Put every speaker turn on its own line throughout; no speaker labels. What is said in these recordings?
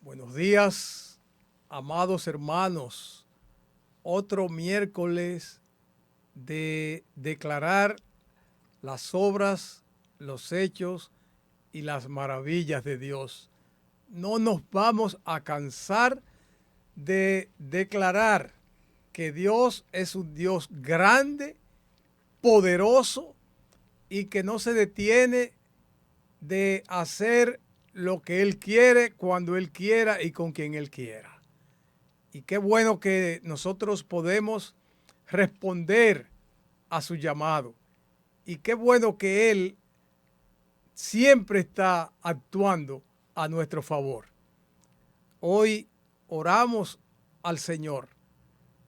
Buenos días, amados hermanos. Otro miércoles de declarar las obras, los hechos y las maravillas de Dios. No nos vamos a cansar de declarar que Dios es un Dios grande, poderoso y que no se detiene de hacer lo que Él quiere, cuando Él quiera y con quien Él quiera. Y qué bueno que nosotros podemos responder a su llamado. Y qué bueno que Él siempre está actuando a nuestro favor. Hoy oramos al Señor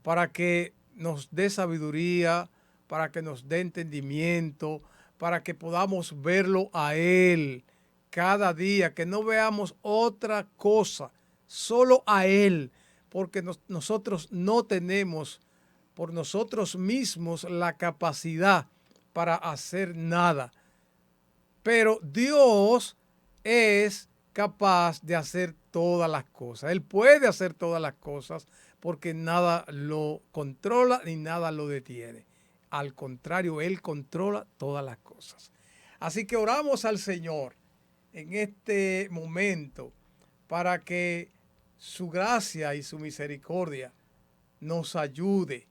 para que nos dé sabiduría, para que nos dé entendimiento, para que podamos verlo a Él cada día, que no veamos otra cosa, solo a Él, porque nosotros no tenemos por nosotros mismos la capacidad para hacer nada. Pero Dios es capaz de hacer todas las cosas. Él puede hacer todas las cosas porque nada lo controla ni nada lo detiene. Al contrario, Él controla todas las cosas. Así que oramos al Señor en este momento para que su gracia y su misericordia nos ayude,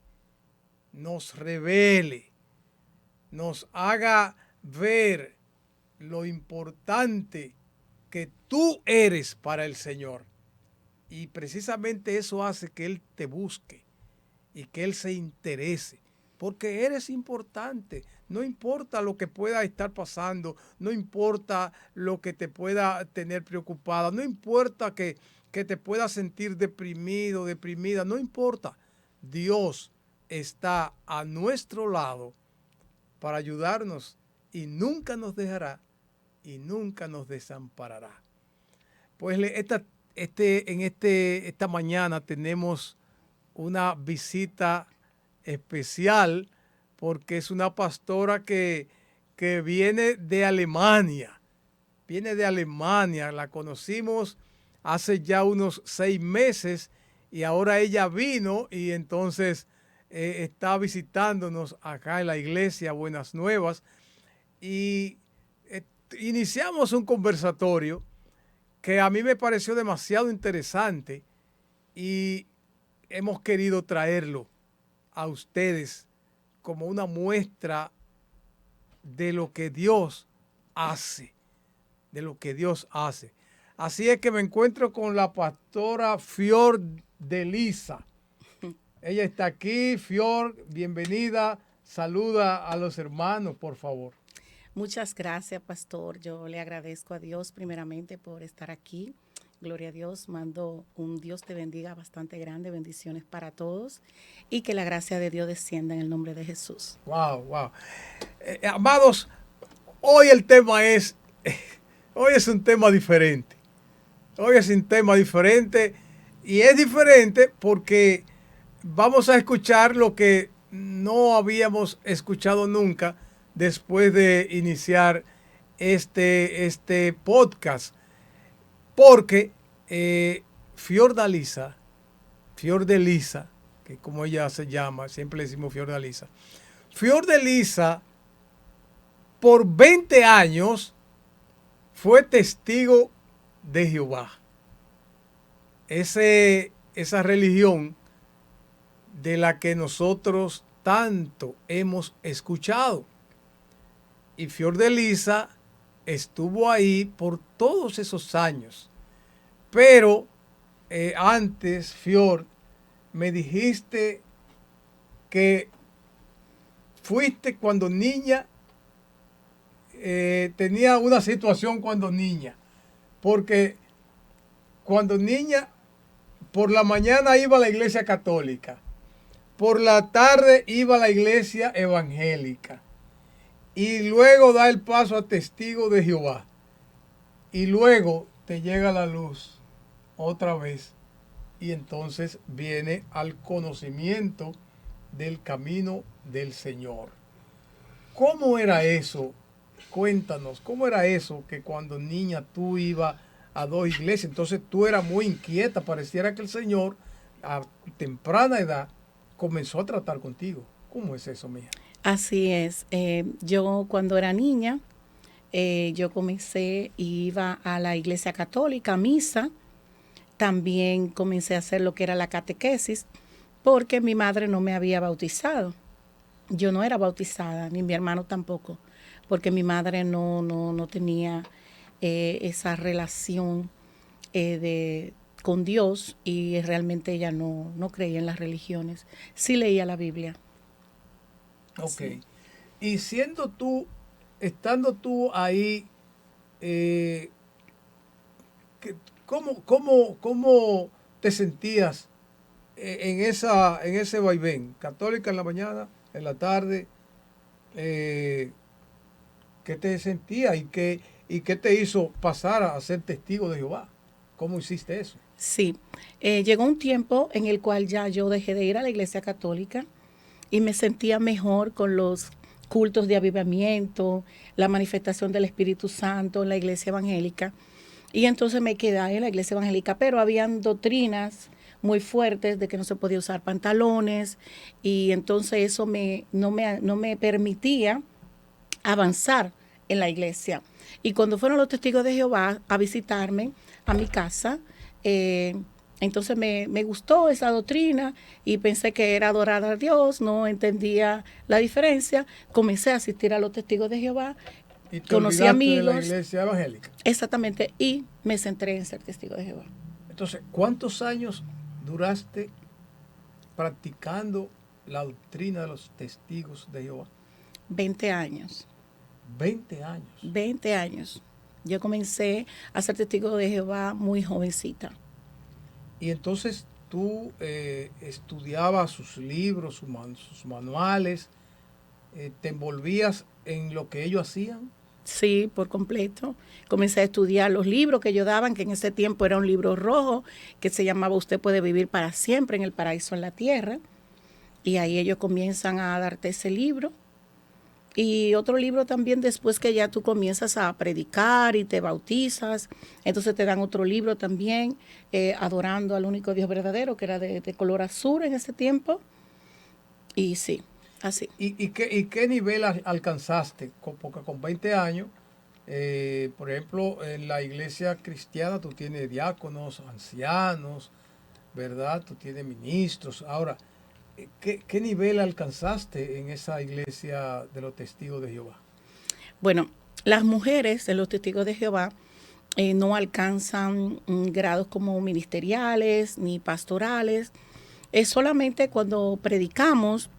nos revele, nos haga ver lo importante que tú eres para el Señor. Y precisamente eso hace que Él te busque y que Él se interese, porque eres importante. No importa lo que pueda estar pasando, no importa lo que te pueda tener preocupada, no importa que te puedas sentir deprimido, deprimida, no importa. Dios está a nuestro lado para ayudarnos y nunca nos dejará y nunca nos desamparará. Pues esta mañana tenemos una visita especial porque es una pastora que viene de Alemania. Viene de Alemania, la conocimos hace ya unos 6 meses y ahora ella vino y entonces está visitándonos acá en la iglesia Buenas Nuevas y iniciamos un conversatorio que a mí me pareció demasiado interesante y hemos querido traerlo a ustedes como una muestra de lo que Dios hace, de lo que Dios hace. Así es que me encuentro con la pastora Fior de Lisa. Ella está aquí. Fior, bienvenida. Saluda a los hermanos, por favor.
Muchas gracias, pastor. Yo le agradezco a Dios primeramente por estar aquí. Gloria a Dios. Mando un Dios te bendiga bastante grande. Bendiciones para todos. Y que la gracia de Dios descienda en el nombre de Jesús.
Wow, wow. Amados, hoy el tema es, hoy es un tema diferente. Hoy es un tema diferente y es diferente porque vamos a escuchar lo que no habíamos escuchado nunca después de iniciar este podcast. Porque Fiordalisa, Fiordelisa, que como ella se llama, siempre le decimos Fiordalisa. Fiordelisa, por 20 años, fue testigo de Jehová. Esa religión de la que nosotros tanto hemos escuchado. Y Fiordelisa estuvo ahí por todos esos años. Pero antes, Fior, me dijiste que fuiste cuando niña, tenía una situación cuando niña. Porque cuando niña, por la mañana iba a la iglesia católica. Por la tarde iba a la iglesia evangélica. Y luego da el paso a testigo de Jehová. Y luego te llega la luz otra vez. Y entonces viene al conocimiento del camino del Señor. ¿Cómo era eso? Cuéntanos, ¿cómo era eso que cuando niña tú ibas a dos iglesias. Entonces tú eras muy inquieta. Pareciera que el Señor a temprana edad comenzó a tratar contigo. ¿Cómo es eso, mija?
Así es. Yo cuando era niña, yo comencé, iba a la iglesia católica, a misa. También comencé a hacer lo que era la catequesis, porque mi madre no me había bautizado. Yo no era bautizada, ni mi hermano tampoco, porque mi madre no tenía esa relación con Dios, y realmente ella no creía en las religiones. Sí leía la Biblia.
Ok.
Sí.
Y estando tú ahí, que- ¿cómo te sentías en ese vaivén? Católica en la mañana, en la tarde, eh, ¿qué te sentías y qué te hizo pasar a ser testigo de Jehová? ¿Cómo hiciste eso?
Sí, llegó un tiempo en el cual ya yo dejé de ir a la iglesia católica y me sentía mejor con los cultos de avivamiento, la manifestación del Espíritu Santo en la iglesia evangélica. Y entonces me quedé en la iglesia evangélica, pero habían doctrinas muy fuertes de que no se podía usar pantalones, y entonces eso no me permitía avanzar en la iglesia. Y cuando fueron los testigos de Jehová a visitarme a mi casa, eh, entonces me gustó esa doctrina y pensé que era adorar a Dios, no entendía la diferencia. Comencé a asistir a los testigos de Jehová,
Y te
conocí
olvidaste de la
amigos,
iglesia evangélica.
exactamente, y me centré en ser testigo de Jehová.
Entonces, ¿cuántos años duraste practicando la doctrina de los testigos de Jehová?
20 años,
20 años.
20 años. Yo comencé a ser testigo de Jehová muy jovencita.
Y entonces tú estudiabas sus libros, sus manuales, te envolvías en lo que ellos hacían.
Sí, por completo. Comencé a estudiar los libros que ellos daban, que en ese tiempo era un libro rojo que se llamaba Usted puede vivir para siempre en el paraíso en la tierra. Y ahí ellos comienzan a darte ese libro. Y otro libro también después que ya tú comienzas a predicar y te bautizas. Entonces te dan otro libro también, adorando al único Dios verdadero, que era de color azul en ese tiempo. Y sí, así.
Y qué nivel alcanzaste? Porque con 20 años, por ejemplo, en la iglesia cristiana tú tienes diáconos, ancianos, ¿verdad? Tú tienes ministros. Ahora, ¿qué nivel alcanzaste en esa iglesia de los testigos de Jehová?
Bueno, las mujeres de los testigos de Jehová no alcanzan grados como ministeriales ni pastorales. Es solamente cuando predicamos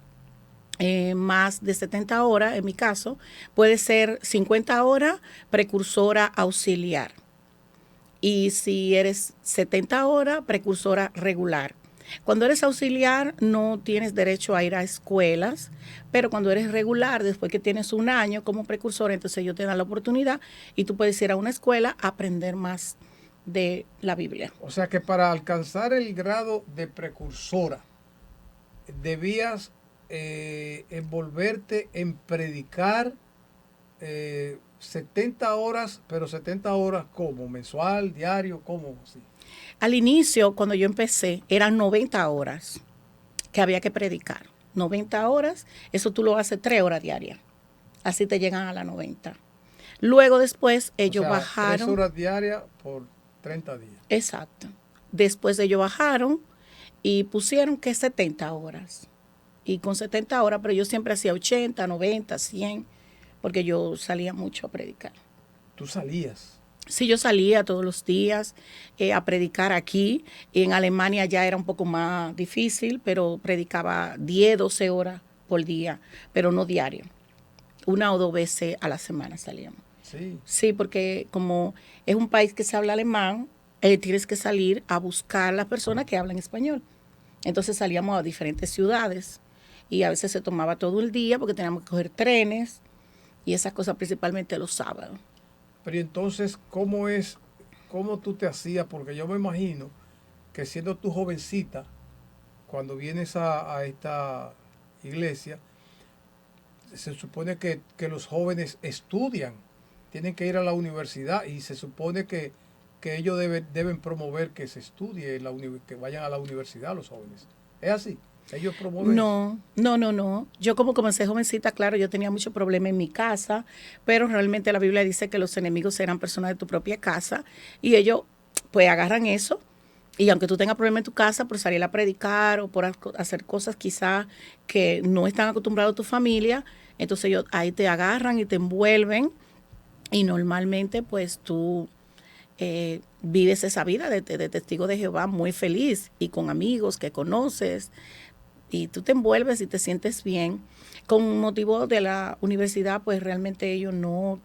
más de 70 horas, en mi caso, puede ser 50 horas precursora auxiliar. Y si eres 70 horas, precursora regular. Cuando eres auxiliar no tienes derecho a ir a escuelas, pero cuando eres regular, después que tienes un año como precursora, entonces ellos te dan la oportunidad y tú puedes ir a una escuela a aprender más de la Biblia.
O sea que para alcanzar el grado de precursora, debías envolverte en predicar 70 horas, pero 70 horas ¿cómo? ¿Mensual, diario? ¿Cómo? Sí.
Al inicio, cuando yo empecé, eran 90 horas que había que predicar. 90 horas, eso tú lo haces 3 horas diarias. Así te llegan a las 90. Luego después
O
ellos
sea, 3
bajaron.
horas diarias por 30 días.
Exacto. Después ellos bajaron y pusieron que 70 horas. Y con 70 horas, pero yo siempre hacía 80, 90, 100, porque yo salía mucho a predicar.
Tú salías.
Sí, yo salía todos los días a predicar aquí. Y en Alemania ya era un poco más difícil, pero predicaba 10, 12 horas por día, pero no diario. 1 o 2 veces a la semana salíamos.
Sí.
Sí, porque como es un país que se habla alemán, tienes que salir a buscar a las personas que hablan español. Entonces salíamos a diferentes ciudades y a veces se tomaba todo el día porque teníamos que coger trenes y esas cosas, principalmente los sábados.
Pero ¿y entonces, cómo tú te hacías? Porque yo me imagino que siendo tú jovencita, cuando vienes a esta iglesia, se supone que los jóvenes estudian, tienen que ir a la universidad y se supone que ellos deben promover que se estudie, que vayan a la universidad los jóvenes. ¿Es así? ¿Ellos promueven eso?
No. Yo como comencé jovencita, claro, yo tenía mucho problema en mi casa, pero realmente la Biblia dice que los enemigos serán personas de tu propia casa y ellos pues agarran eso y aunque tú tengas problemas en tu casa por salir a predicar o por hacer cosas quizás que no están acostumbrados a tu familia, entonces ellos ahí te agarran y te envuelven y normalmente pues tú vives esa vida de testigo de Jehová muy feliz y con amigos que conoces y tú te envuelves y te sientes bien. Con motivo de la universidad, pues realmente ellos no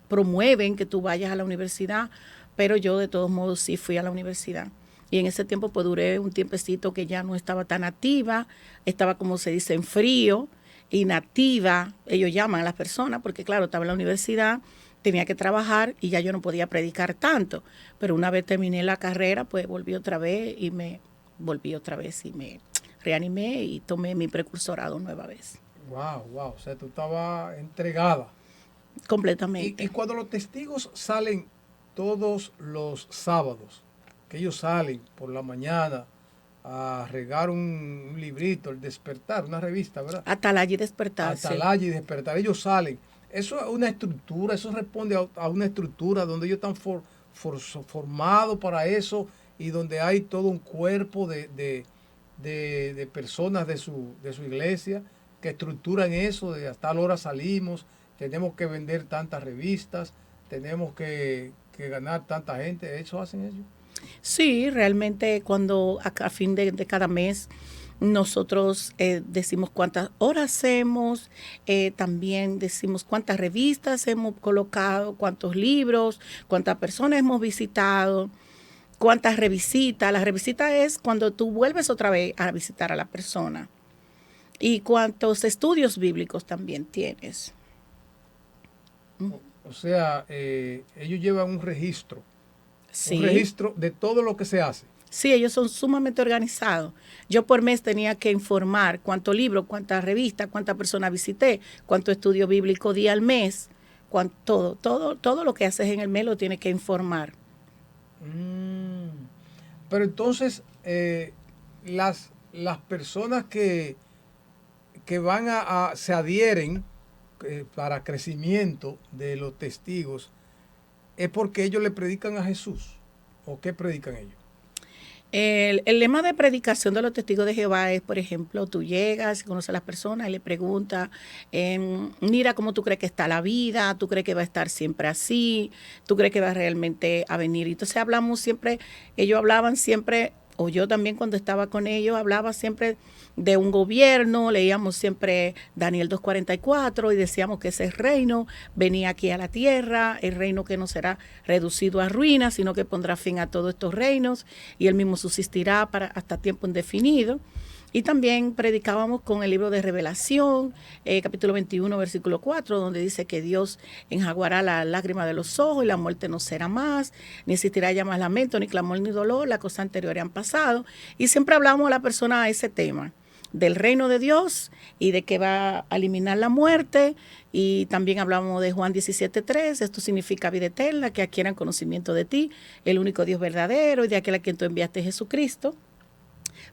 promueven que tú vayas a la universidad, pero yo de todos modos sí fui a la universidad. Y en ese tiempo pues duré un tiempecito que ya no estaba tan activa, estaba como se dice en frío, inactiva, ellos llaman a las personas, porque claro, estaba en la universidad, tenía que trabajar y ya yo no podía predicar tanto. Pero una vez terminé la carrera, pues volví otra vez y me reanimé y tomé mi precursorado nueva vez.
Wow. O sea, tú estabas entregada.
Completamente.
Y cuando los testigos salen todos los sábados, que ellos salen por la mañana a regar un librito, el Despertar, una revista, ¿verdad?
Atalaya y Despertar.
Atalaya y Despertar, ellos salen. Eso es una estructura, eso responde a una estructura donde ellos están formados para eso y donde hay todo un cuerpo de personas de su iglesia que estructuran eso, de hasta tal hora salimos, tenemos que vender tantas revistas, tenemos que ganar tanta gente, ¿eso hacen ellos?
Sí, realmente cuando a fin de cada mes nosotros decimos cuántas horas hacemos, también decimos cuántas revistas hemos colocado, cuántos libros, cuántas personas hemos visitado, cuántas revisitas. La revisita es cuando tú vuelves otra vez a visitar a la persona. Y cuántos estudios bíblicos también tienes.
O sea, ellos llevan un registro.
Sí.
Un registro de todo lo que se hace.
Sí, ellos son sumamente organizados. Yo por mes tenía que informar cuántos libros, cuántas revistas, cuántas personas visité, cuánto estudio bíblico di al mes, todo lo que haces en el mes lo tienes que informar.
Pero entonces, las personas que van se adhieren para crecimiento de los testigos, ¿es porque ellos le predican a Jesús? ¿O qué predican ellos?
El lema de predicación de los testigos de Jehová es, por ejemplo, tú llegas, conoces a las personas y le preguntas, mira cómo tú crees que está la vida, tú crees que va a estar siempre así, tú crees que va realmente a venir. Y entonces hablamos siempre, ellos hablaban siempre, o yo también cuando estaba con ellos, hablaba siempre de un gobierno, leíamos siempre Daniel 2:44 y decíamos que ese reino venía aquí a la tierra, el reino que no será reducido a ruinas, sino que pondrá fin a todos estos reinos y él mismo subsistirá hasta tiempo indefinido. Y también predicábamos con el libro de Revelación, capítulo 21, versículo 4, donde dice que Dios enjaguará la lágrima de los ojos y la muerte no será más, ni existirá ya más lamento, ni clamor, ni dolor, las cosas anteriores han pasado. Y siempre hablamos a la persona a ese tema, del reino de Dios y de que va a eliminar la muerte. Y también hablamos de Juan 17:3, esto significa vida eterna, que adquieran conocimiento de ti, el único Dios verdadero y de aquel a quien tú enviaste, Jesucristo.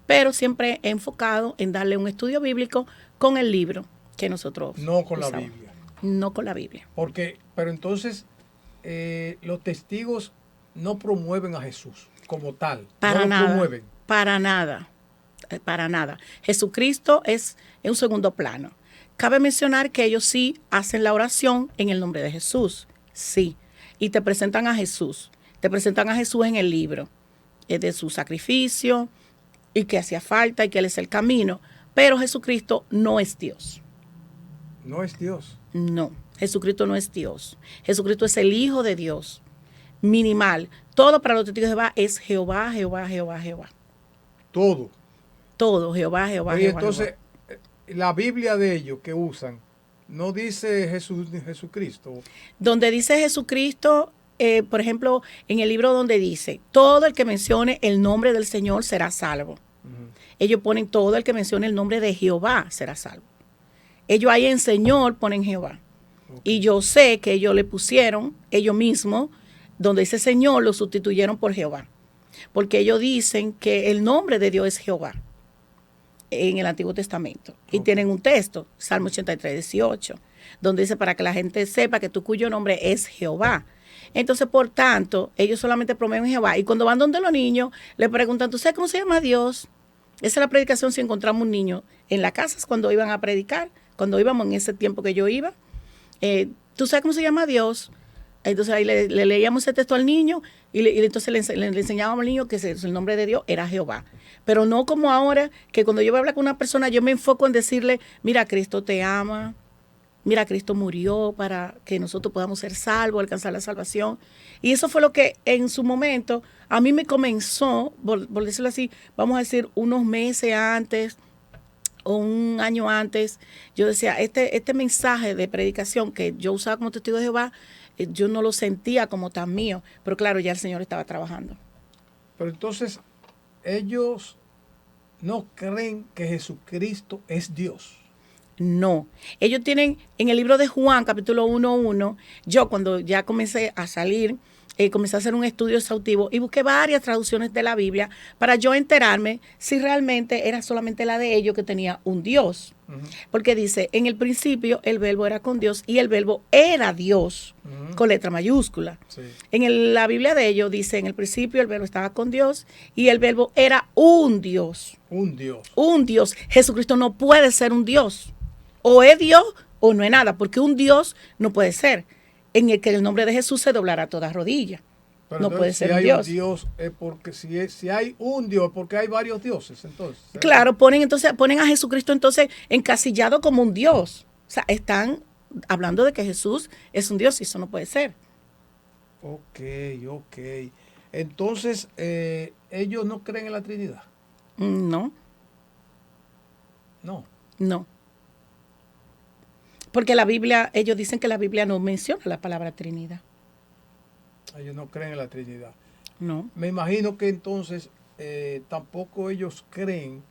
Pero siempre enfocado en darle un estudio bíblico con el libro que nosotros
no con
usamos.
La Biblia.
No con la Biblia.
Pero entonces los testigos no promueven a Jesús como tal.
Para
no
nada.
Lo promueven.
Para nada. Para nada. Jesucristo es en un segundo plano. Cabe mencionar que ellos sí hacen la oración en el nombre de Jesús. Sí. Y te presentan a Jesús. Te presentan a Jesús en el libro. De su sacrificio y que hacía falta y que Él es el camino. Pero Jesucristo no es Dios.
¿No es Dios?
No, Jesucristo no es Dios. Jesucristo es el Hijo de Dios. Minimal. Todo para los testigos de Jehová es Jehová, Jehová, Jehová, Jehová.
Todo.
Todo, Jehová, Jehová,
Y
Jehová.
entonces,
Jehová.
La Biblia de ellos que usan, no dice Jesús ni Jesucristo.
Donde dice Jesucristo, por ejemplo, en el libro donde dice, todo el que mencione el nombre del Señor será salvo. Ellos ponen todo el que mencione el nombre de Jehová será salvo. Ellos ahí en Señor ponen Jehová. Okay. Y yo sé que ellos le pusieron, ellos mismos, donde dice Señor, lo sustituyeron por Jehová. Porque ellos dicen que el nombre de Dios es Jehová en el Antiguo Testamento. Y tienen un texto, Salmo 83, 18, donde dice para que la gente sepa que tu cuyo nombre es Jehová. Entonces, por tanto, ellos solamente promueven Jehová. Y cuando van donde los niños, le preguntan, ¿tú sabes cómo se llama Dios? Esa es la predicación si encontramos un niño en la casa cuando iban a predicar, cuando íbamos en ese tiempo que yo iba. ¿Tú sabes cómo se llama Dios? Entonces ahí le leíamos ese texto al niño y entonces le enseñábamos al niño que el nombre de Dios era Jehová. Pero no como ahora, que cuando yo voy a hablar con una persona, yo me enfoco en decirle, mira, Cristo te ama, mira, Cristo murió para que nosotros podamos ser salvos, alcanzar la salvación. Y eso fue lo que en su momento a mí me comenzó, por decirlo así, vamos a decir, unos meses antes o un año antes, yo decía, este mensaje de predicación que yo usaba como testigo de Jehová, yo no lo sentía como tan mío, pero claro, ya el Señor estaba trabajando.
Pero entonces, ellos no creen que Jesucristo es Dios.
No, ellos tienen en el libro de Juan, capítulo 1:1, yo cuando ya comencé a salir, comencé a hacer un estudio exhaustivo y busqué varias traducciones de la Biblia para yo enterarme si realmente era solamente la de ellos que tenía un Dios. Porque dice, en el principio el verbo era con Dios y el verbo era Dios, con letra mayúscula. Sí. La Biblia de ellos dice, en el principio el verbo estaba con Dios y el verbo era un Dios.
Un Dios.
Un Dios. Jesucristo no puede ser un Dios. O es Dios o no es nada, porque un Dios no puede ser en el que el nombre de Jesús se doblará toda rodilla. Pero no puede ser
si
un
hay
Dios.
Un Dios es porque si hay un Dios, porque hay varios dioses, entonces.
Claro, ponen a Jesucristo entonces encasillado como un Dios. O sea, están hablando de que Jesús es un Dios y eso no puede ser.
Ok. Entonces, ellos no creen en la Trinidad.
No.
No.
No. Porque la Biblia, ellos dicen que la Biblia no menciona la palabra Trinidad.
Ellos no creen en la Trinidad.
No.
Me imagino que entonces tampoco ellos creen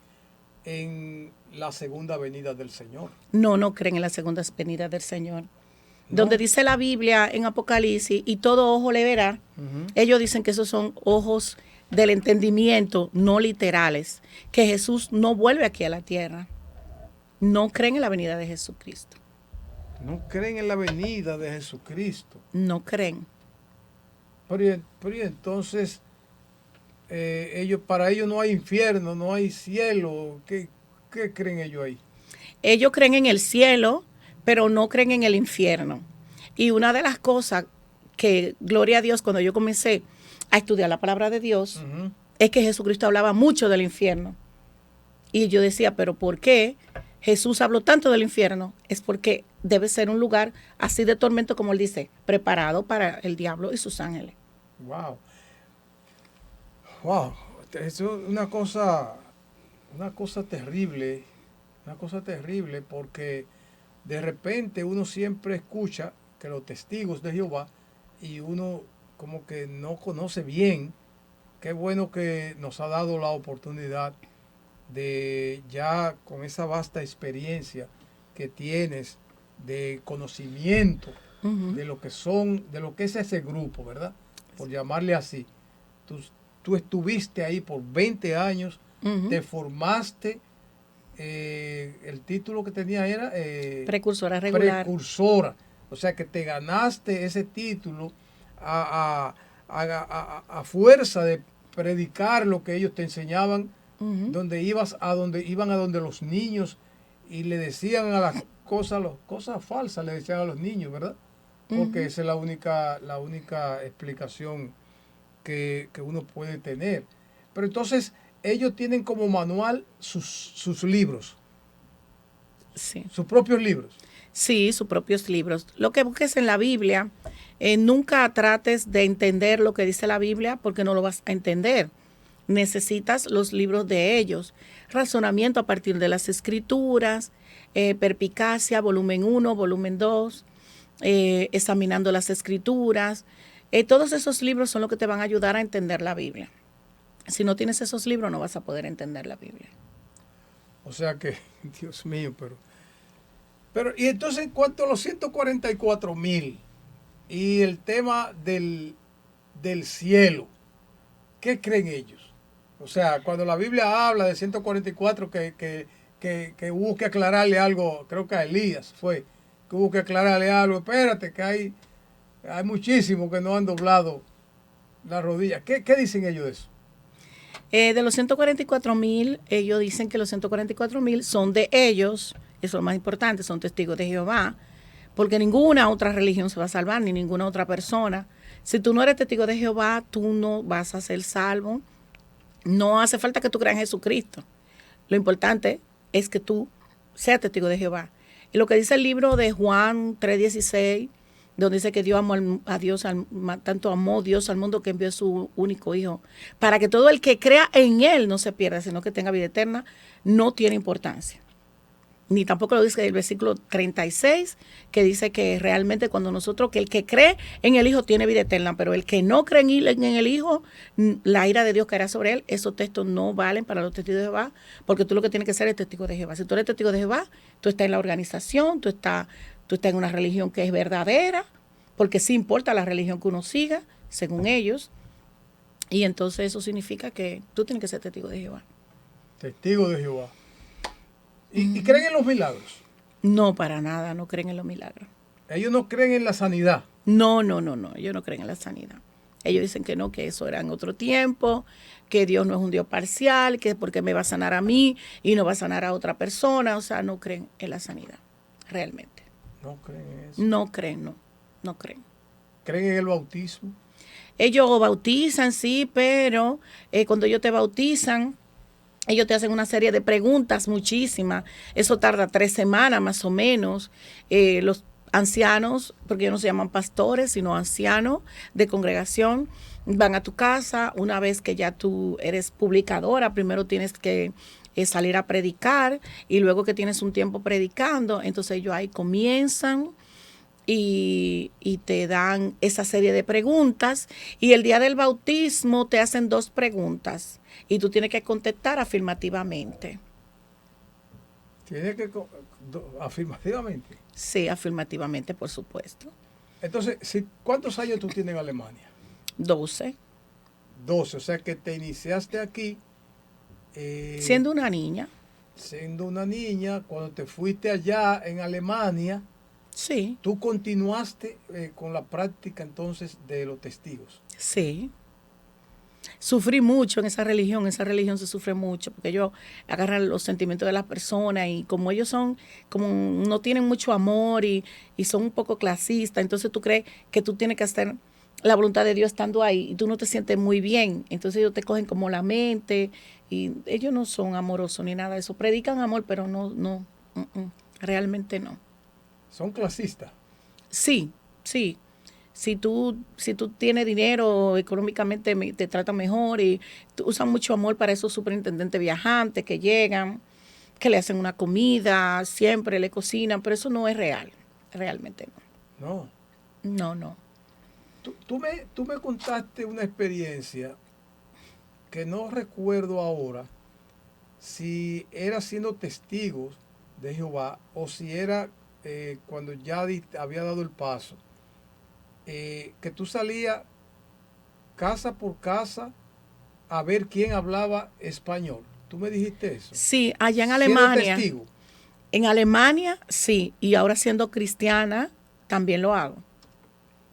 en la segunda venida del Señor.
No creen en la segunda venida del Señor. No. Donde dice la Biblia en Apocalipsis, y todo ojo le verá, ellos dicen que esos son ojos del entendimiento, no literales, que Jesús no vuelve aquí a la tierra. No creen en la venida de Jesucristo.
No creen en la venida de Jesucristo.
No creen.
Pero entonces, para ellos no hay infierno, no hay cielo. ¿Qué creen ellos ahí?
Ellos creen en el cielo, pero no creen en el infierno. Y una de las cosas que, gloria a Dios, cuando yo comencé a estudiar la palabra de Dios, es que Jesucristo hablaba mucho del infierno. Y yo decía, ¿pero por qué Jesús habló tanto del infierno? Es porque debe ser un lugar así de tormento, como él dice, preparado para el diablo y sus ángeles.
Wow, eso es una cosa terrible, porque de repente uno siempre escucha que los testigos de Jehová y uno como que no conoce bien. Qué bueno que nos ha dado la oportunidad de, ya con esa vasta experiencia que tienes de conocimiento de lo que es ese grupo, ¿verdad? Por llamarle así. Tú estuviste ahí por 20 años, te formaste, el título que tenía era
precursora regular.
Precursora. O sea que te ganaste ese título a fuerza de predicar lo que ellos te enseñaban, donde iban a donde los niños y le decían a las cosas falsas, le decían a los niños, ¿verdad? Porque esa es la única explicación que uno puede tener. Pero entonces ellos tienen como manual sus libros.
Sí.
Sus propios libros.
Sí, sus propios libros. Lo que busques en la Biblia, nunca trates de entender lo que dice la Biblia porque no lo vas a entender. Necesitas los libros de ellos. Razonamiento a partir de las Escrituras, Perspicacia, volumen 1, volumen 2, examinando las Escrituras. Todos esos libros son los que te van a ayudar a entender la Biblia. Si no tienes esos libros, no vas a poder entender la Biblia.
O sea que, Dios mío, pero y entonces en cuanto a los 144,000 y el tema del del cielo. ¿Qué creen ellos? O sea, cuando la Biblia habla de 144 que hubo que aclararle algo, creo que a Elías fue, que hubo que aclararle algo, espérate, que hay muchísimos que no han doblado la rodilla. ¿Qué dicen ellos de eso?
De los 144,000, ellos dicen que los 144,000 son de ellos, eso es lo más importante, son testigos de Jehová, porque ninguna otra religión se va a salvar, ni ninguna otra persona. Si tú no eres testigo de Jehová, tú no vas a ser salvo. No hace falta que tú creas en Jesucristo. Lo importante es que tú seas testigo de Jehová. Y lo que dice el libro de Juan 3:16, donde dice que Dios amó a Dios, tanto amó Dios al mundo que envió a su único hijo, para que todo el que crea en él no se pierda, sino que tenga vida eterna, no tiene importancia. Ni tampoco lo dice el versículo 36, que dice que realmente cuando nosotros, que el que cree en el Hijo tiene vida eterna, pero el que no cree en el Hijo, la ira de Dios caerá sobre él. Esos textos no valen para los testigos de Jehová, porque tú lo que tienes que ser es testigo de Jehová. Si tú eres testigo de Jehová, tú estás en la organización, tú estás en una religión que es verdadera, porque sí importa la religión que uno siga, según ellos, y entonces eso significa que tú tienes que ser testigo de Jehová.
Testigo de Jehová. ¿Y creen en los milagros?
No, para nada, no creen en los milagros.
Ellos no creen en la sanidad.
No, ellos no creen en la sanidad. Ellos dicen que no, que eso era en otro tiempo, que Dios no es un Dios parcial, que porque me va a sanar a mí y no va a sanar a otra persona. O sea, no creen en la sanidad, realmente.
No creen en eso.
No creen.
¿Creen en el bautismo?
Ellos bautizan, sí, pero cuando ellos te bautizan, ellos te hacen una serie de preguntas, muchísimas. Eso tarda 3 semanas más o menos. Los ancianos, porque ellos no se llaman pastores, sino ancianos de congregación, van a tu casa. Una vez que ya tú eres publicadora, primero tienes que salir a predicar, y luego que tienes un tiempo predicando, entonces ellos ahí comienzan y te dan esa serie de preguntas, y el día del bautismo te hacen 2 preguntas y tú tienes que contestar afirmativamente.
¿Tiene que afirmativamente?
Sí, afirmativamente, por supuesto.
Entonces, ¿cuántos años tú tienes en Alemania?
12.
12, o sea que te iniciaste aquí.
Siendo una niña.
Siendo una niña, cuando te fuiste allá en Alemania,
sí.
Tú continuaste con la práctica entonces de los testigos.
Sí. Sufrí mucho en esa religión se sufre mucho, porque ellos agarran los sentimientos de las personas, y como ellos son, como no tienen mucho amor y son un poco clasistas, entonces tú crees que tú tienes que hacer la voluntad de Dios estando ahí y tú no te sientes muy bien, entonces ellos te cogen como la mente, y ellos no son amorosos ni nada de eso, predican amor, pero no, realmente no.
¿Son clasistas?
Sí. Si tú tienes dinero, económicamente te tratan mejor, y usan mucho amor para esos superintendentes viajantes que llegan, que le hacen una comida, siempre le cocinan, pero eso no es real, realmente no. No.
Tú me contaste una experiencia que no recuerdo ahora si era siendo testigos de Jehová o si era cuando ya había dado el paso. Que tú salías casa por casa a ver quién hablaba español. ¿Tú me dijiste eso?
Sí, allá en Alemania.
¿Testigo?
En Alemania, sí, y ahora siendo cristiana también lo hago.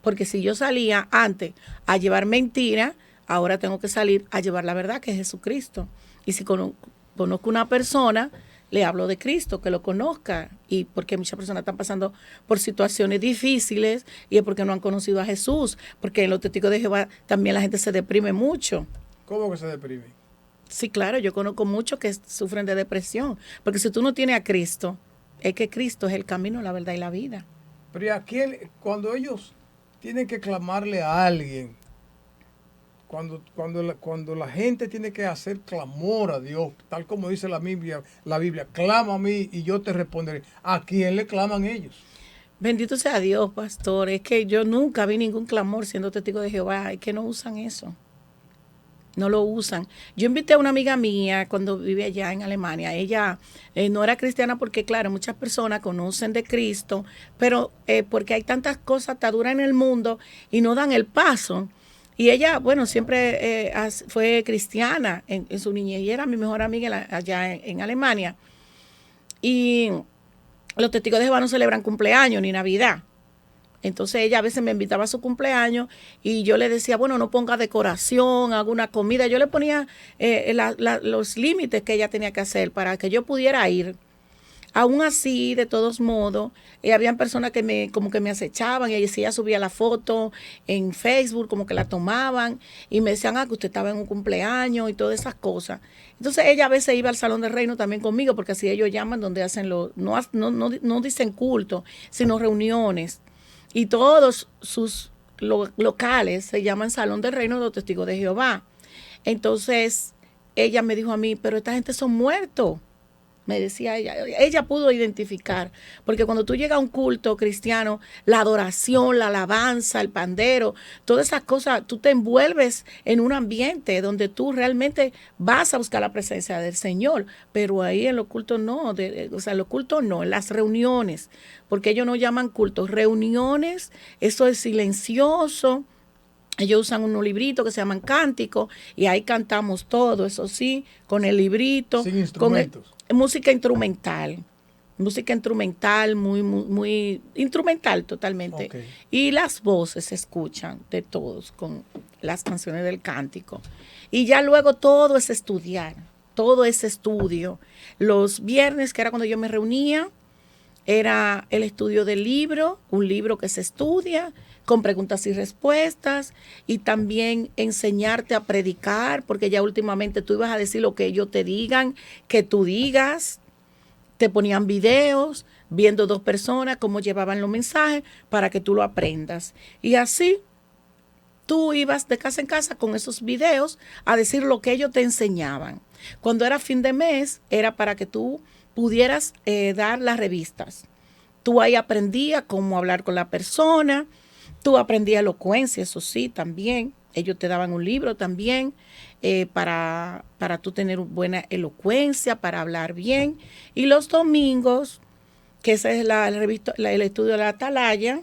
Porque si yo salía antes a llevar mentira, ahora tengo que salir a llevar la verdad, que es Jesucristo. Y si conozco una persona, le hablo de Cristo, que lo conozca, y porque muchas personas están pasando por situaciones difíciles, y es porque no han conocido a Jesús, porque en los testigos de Jehová también la gente se deprime mucho.
¿Cómo que se deprime?
Sí, claro, yo conozco muchos que sufren de depresión, porque si tú no tienes a Cristo, es que Cristo es el camino, la verdad y la vida.
Pero ¿y a quién, cuando ellos tienen que clamarle a alguien, cuando la gente tiene que hacer clamor a Dios, tal como dice la Biblia, clama a mí y yo te responderé, ¿a quién le claman ellos?
Bendito sea Dios, pastor. Es que yo nunca vi ningún clamor siendo testigo de Jehová. Es que no usan eso. No lo usan. Yo invité a una amiga mía cuando vive allá en Alemania. Ella no era cristiana porque, claro, muchas personas conocen de Cristo, pero porque hay tantas cosas ataduras en el mundo y no dan el paso. Y ella, bueno, siempre fue cristiana en su niñez y era mi mejor amiga allá en Alemania. Y los testigos de Jehová no celebran cumpleaños ni Navidad. Entonces ella a veces me invitaba a su cumpleaños y yo le decía, bueno, no ponga decoración, haga una comida. Yo le ponía los límites que ella tenía que hacer para que yo pudiera ir. Aún así, de todos modos, habían personas que como que me acechaban y si ella subía la foto en Facebook, como que la tomaban y me decían, que usted estaba en un cumpleaños y todas esas cosas. Entonces ella a veces iba al Salón del Reino también conmigo, porque así ellos llaman donde hacen no dicen culto, sino reuniones. Y todos sus locales se llaman Salón del Reino de los Testigos de Jehová. Entonces ella me dijo a mí, pero esta gente son muertos. Me decía ella pudo identificar, porque cuando tú llegas a un culto cristiano, la adoración, la alabanza, el pandero, todas esas cosas, tú te envuelves en un ambiente donde tú realmente vas a buscar la presencia del Señor, pero ahí en los cultos no, en los cultos no, en las reuniones, porque ellos no llaman cultos, reuniones, eso es silencioso. Ellos usan unos libritos que se llaman cánticos y ahí cantamos todo, eso sí, con el librito.
Sin instrumentos.
Música instrumental, muy instrumental totalmente.
Okay.
Y las voces se escuchan de todos con las canciones del cántico. Y ya luego todo es estudiar, todo es estudio. Los viernes, que era cuando yo me reunía, era el estudio del libro, un libro que se estudia con preguntas y respuestas, y también enseñarte a predicar, porque ya últimamente tú ibas a decir lo que ellos te digan, que tú digas. Te ponían videos, viendo 2 personas, cómo llevaban los mensajes, para que tú lo aprendas. Y así tú ibas de casa en casa con esos videos a decir lo que ellos te enseñaban. Cuando era fin de mes, era para que tú pudieras dar las revistas. Tú ahí aprendías cómo hablar con la persona. Tú aprendías elocuencia, eso sí, también. Ellos te daban un libro también para tú tener buena elocuencia, para hablar bien. Y los domingos, que esa es la revista, el estudio de la Atalaya,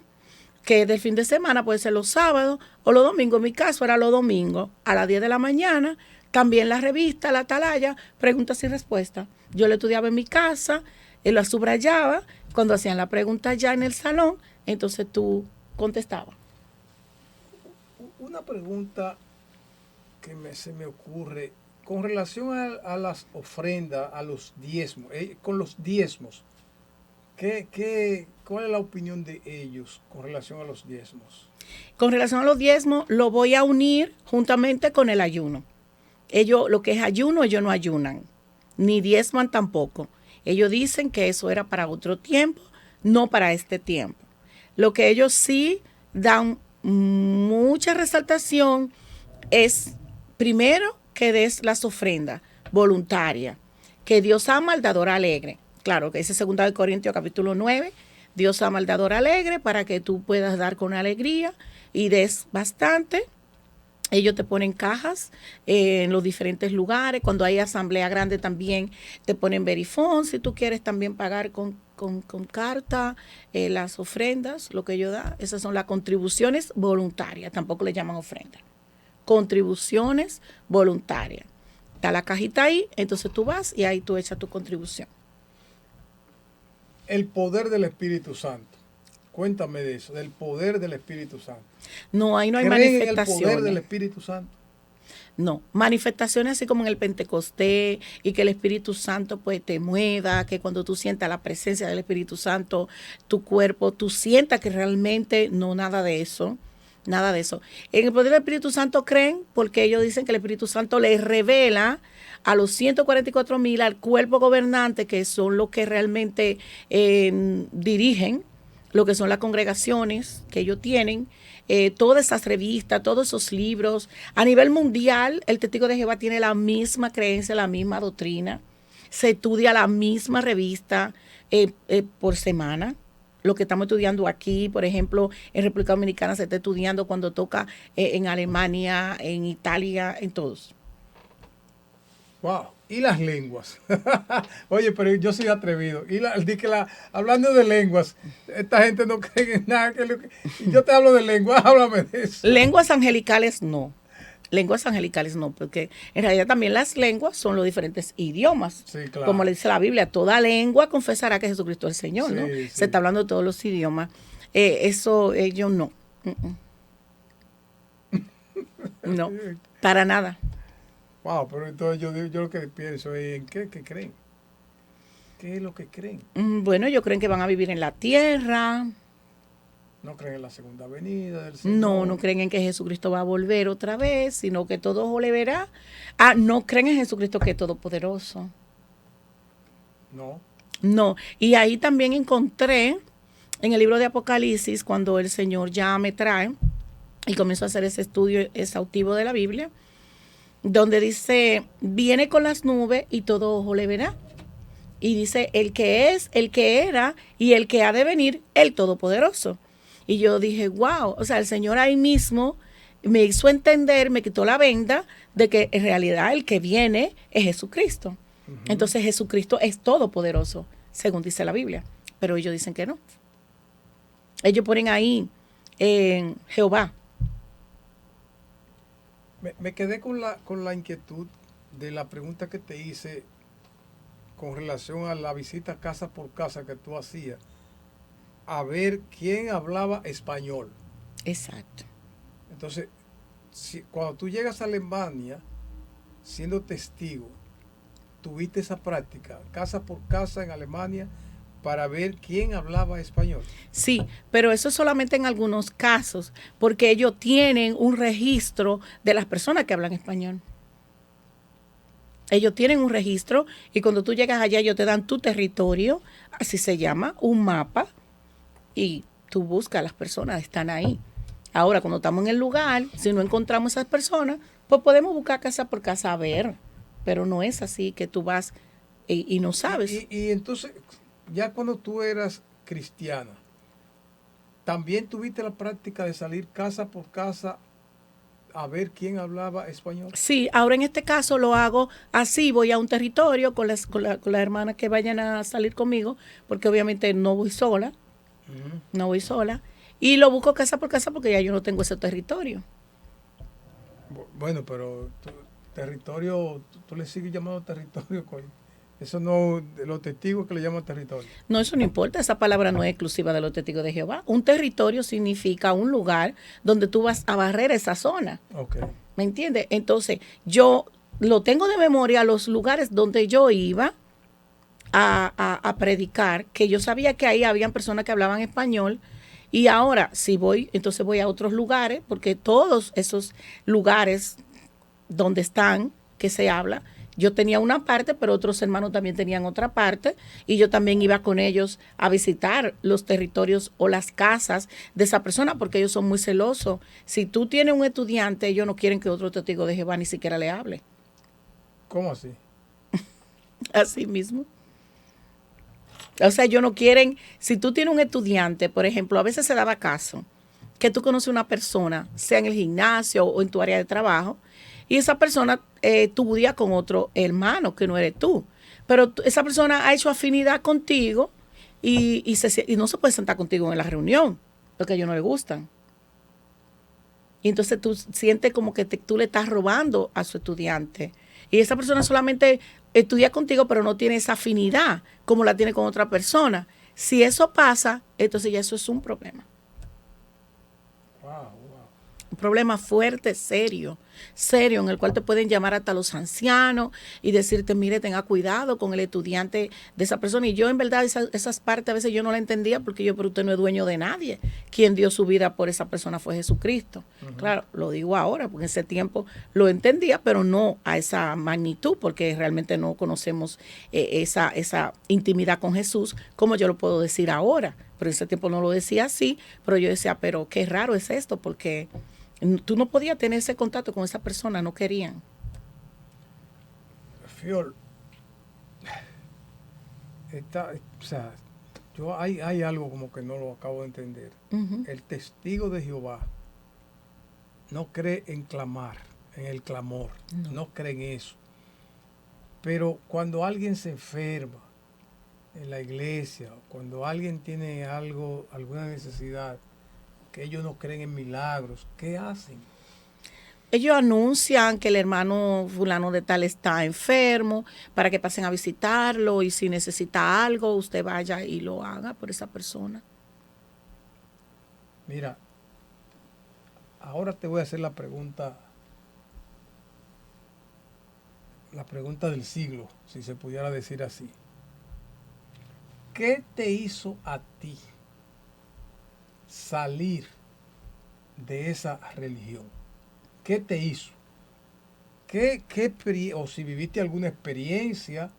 que del fin de semana puede ser los sábados o los domingos. En mi caso era los domingos a las 10 de la mañana. También la revista, la Atalaya, preguntas y respuestas. Yo lo estudiaba en mi casa, la subrayaba. Cuando hacían la pregunta ya en el salón, entonces tú contestaba.
Una pregunta que se me ocurre con relación a las ofrendas, a los diezmos, con los diezmos, ¿cuál es la opinión de ellos con relación a los diezmos?
Con relación a los diezmos, lo voy a unir juntamente con el ayuno. Ellos, lo que es ayuno, ellos no ayunan, ni diezman tampoco. Ellos dicen que eso era para otro tiempo, no para este tiempo. Lo que ellos sí dan mucha resaltación es, primero, que des las ofrendas voluntarias, que Dios ama al dador alegre. Claro, que ese es 2 Corintios capítulo 9, Dios ama al dador alegre para que tú puedas dar con alegría y des bastante. Ellos te ponen cajas en los diferentes lugares. Cuando hay asamblea grande también te ponen verifón. Si tú quieres también pagar con carta las ofrendas, lo que ellos dan. Esas son las contribuciones voluntarias. Tampoco le llaman ofrenda. Contribuciones voluntarias. Está la cajita ahí, entonces tú vas y ahí tú echas tu contribución.
El poder del Espíritu Santo. Cuéntame de eso, del poder del Espíritu Santo.
No, ahí no hay manifestaciones.
¿Creen en el poder del Espíritu Santo?
No, manifestaciones así como en el Pentecostés y que el Espíritu Santo pues te mueva, que cuando tú sientas la presencia del Espíritu Santo, tu cuerpo, tú sientas que realmente no, nada de eso. Nada de eso. En el poder del Espíritu Santo creen porque ellos dicen que el Espíritu Santo les revela a los 144,000, al cuerpo gobernante, que son los que realmente dirigen lo que son las congregaciones que ellos tienen, todas esas revistas, todos esos libros. A nivel mundial, el Testigo de Jehová tiene la misma creencia, la misma doctrina. Se estudia la misma revista por semana. Lo que estamos estudiando aquí, por ejemplo, en República Dominicana se está estudiando cuando toca en Alemania, en Italia, en todos.
Wow. Y las lenguas. Oye, pero yo soy atrevido. Hablando de lenguas, esta gente no cree en nada. Y yo te hablo de lenguas, háblame de eso.
Lenguas angelicales no. Lenguas angelicales no, porque en realidad también las lenguas son los diferentes idiomas.
Sí, claro.
Como le dice la Biblia, toda lengua confesará que Jesucristo es el Señor, ¿no?
Sí.
Se está hablando de todos los idiomas. Eso ellos no. No, para nada.
Wow, pero entonces yo lo que pienso es en qué creen. ¿Qué es lo que creen?
Bueno, ellos creen que van a vivir en la tierra.
No creen en la segunda venida del Señor.
No creen en que Jesucristo va a volver otra vez, sino que todo ojo le verá. No creen en Jesucristo que es todopoderoso. No. Y ahí también encontré en el libro de Apocalipsis, cuando el Señor ya me trae y comienzo a hacer ese estudio exhaustivo de la Biblia, donde dice, viene con las nubes y todo ojo le verá. Y dice, el que es, el que era y el que ha de venir, el Todopoderoso. Y yo dije, wow, o sea, el Señor ahí mismo me hizo entender, me quitó la venda de que en realidad el que viene es Jesucristo. Uh-huh. Entonces Jesucristo es todopoderoso, según dice la Biblia. Pero ellos dicen que no. Ellos ponen ahí Jehová.
Me quedé con la inquietud de la pregunta que te hice con relación a la visita casa por casa que tú hacías, a ver quién hablaba español.
Exacto.
Entonces, cuando tú llegas a Alemania, siendo testigo, tuviste esa práctica, casa por casa en Alemania, para ver quién hablaba español.
Sí, pero eso es solamente en algunos casos, porque ellos tienen un registro de las personas que hablan español. Ellos tienen un registro y cuando tú llegas allá ellos te dan tu territorio, así se llama, un mapa, y tú buscas a las personas, están ahí. Ahora, cuando estamos en el lugar, si no encontramos a esas personas, pues podemos buscar casa por casa a ver, pero no es así que tú vas y no sabes.
Y entonces, ya cuando tú eras cristiana, ¿también tuviste la práctica de salir casa por casa a ver quién hablaba español?
Sí, ahora en este caso lo hago así, voy a un territorio con las hermanas que vayan a salir conmigo, porque obviamente no voy sola, y lo busco casa por casa porque ya yo no tengo ese territorio.
Bueno, pero territorio, tú le sigues llamando territorio, eso no, los testigos que le llaman territorio.
No, eso no importa, esa palabra no es exclusiva de los testigos de Jehová. Un territorio significa un lugar donde tú vas a barrer esa zona.
Okay.
¿Me entiendes? Entonces, yo lo tengo de memoria los lugares donde yo iba a predicar, que yo sabía que ahí habían personas que hablaban español. Y ahora, si voy, entonces voy a otros lugares, porque todos esos lugares donde están, que se habla, yo tenía una parte, pero otros hermanos también tenían otra parte, y yo también iba con ellos a visitar los territorios o las casas de esa persona, porque ellos son muy celosos. Si tú tienes un estudiante, ellos no quieren que otro testigo de Jehová ni siquiera le hable.
¿Cómo así?
Así mismo. O sea, ellos no quieren, si tú tienes un estudiante, por ejemplo, a veces se daba caso que tú conoces a una persona, sea en el gimnasio o en tu área de trabajo, y esa persona estudia con otro hermano que no eres tú. Pero esa persona ha hecho afinidad contigo y no se puede sentar contigo en la reunión porque a ellos no les gustan. Y entonces tú sientes como que tú le estás robando a su estudiante. Y esa persona solamente estudia contigo, pero no tiene esa afinidad como la tiene con otra persona. Si eso pasa, entonces ya eso es un problema.
Wow.
Un problema fuerte, serio, en el cual te pueden llamar hasta los ancianos y decirte, mire, tenga cuidado con el estudiante de esa persona. Y yo en verdad esas partes a veces yo no la entendía porque pero usted no es dueño de nadie. Quien dio su vida por esa persona fue Jesucristo. Uh-huh. Claro, lo digo ahora porque en ese tiempo lo entendía, pero no a esa magnitud porque realmente no conocemos esa intimidad con Jesús como yo lo puedo decir ahora. Pero en ese tiempo no lo decía así, pero yo decía, pero qué raro es esto porque tú no podías tener ese contacto con esa persona, no querían.
Fiol, hay algo como que no lo acabo de entender. Uh-huh. El testigo de Jehová no cree en clamar, en el clamor, no cree en eso. Pero cuando alguien se enferma en la iglesia, cuando alguien tiene algo, alguna necesidad, que ellos no creen en milagros, ¿qué hacen?
Ellos anuncian que el hermano fulano de tal está enfermo para que pasen a visitarlo y si necesita algo, usted vaya y lo haga por esa persona.
Mira, ahora te voy a hacer la pregunta del siglo, si se pudiera decir así. ¿Qué te hizo a ti salir de esa religión? ¿Qué te hizo? O si viviste alguna experiencia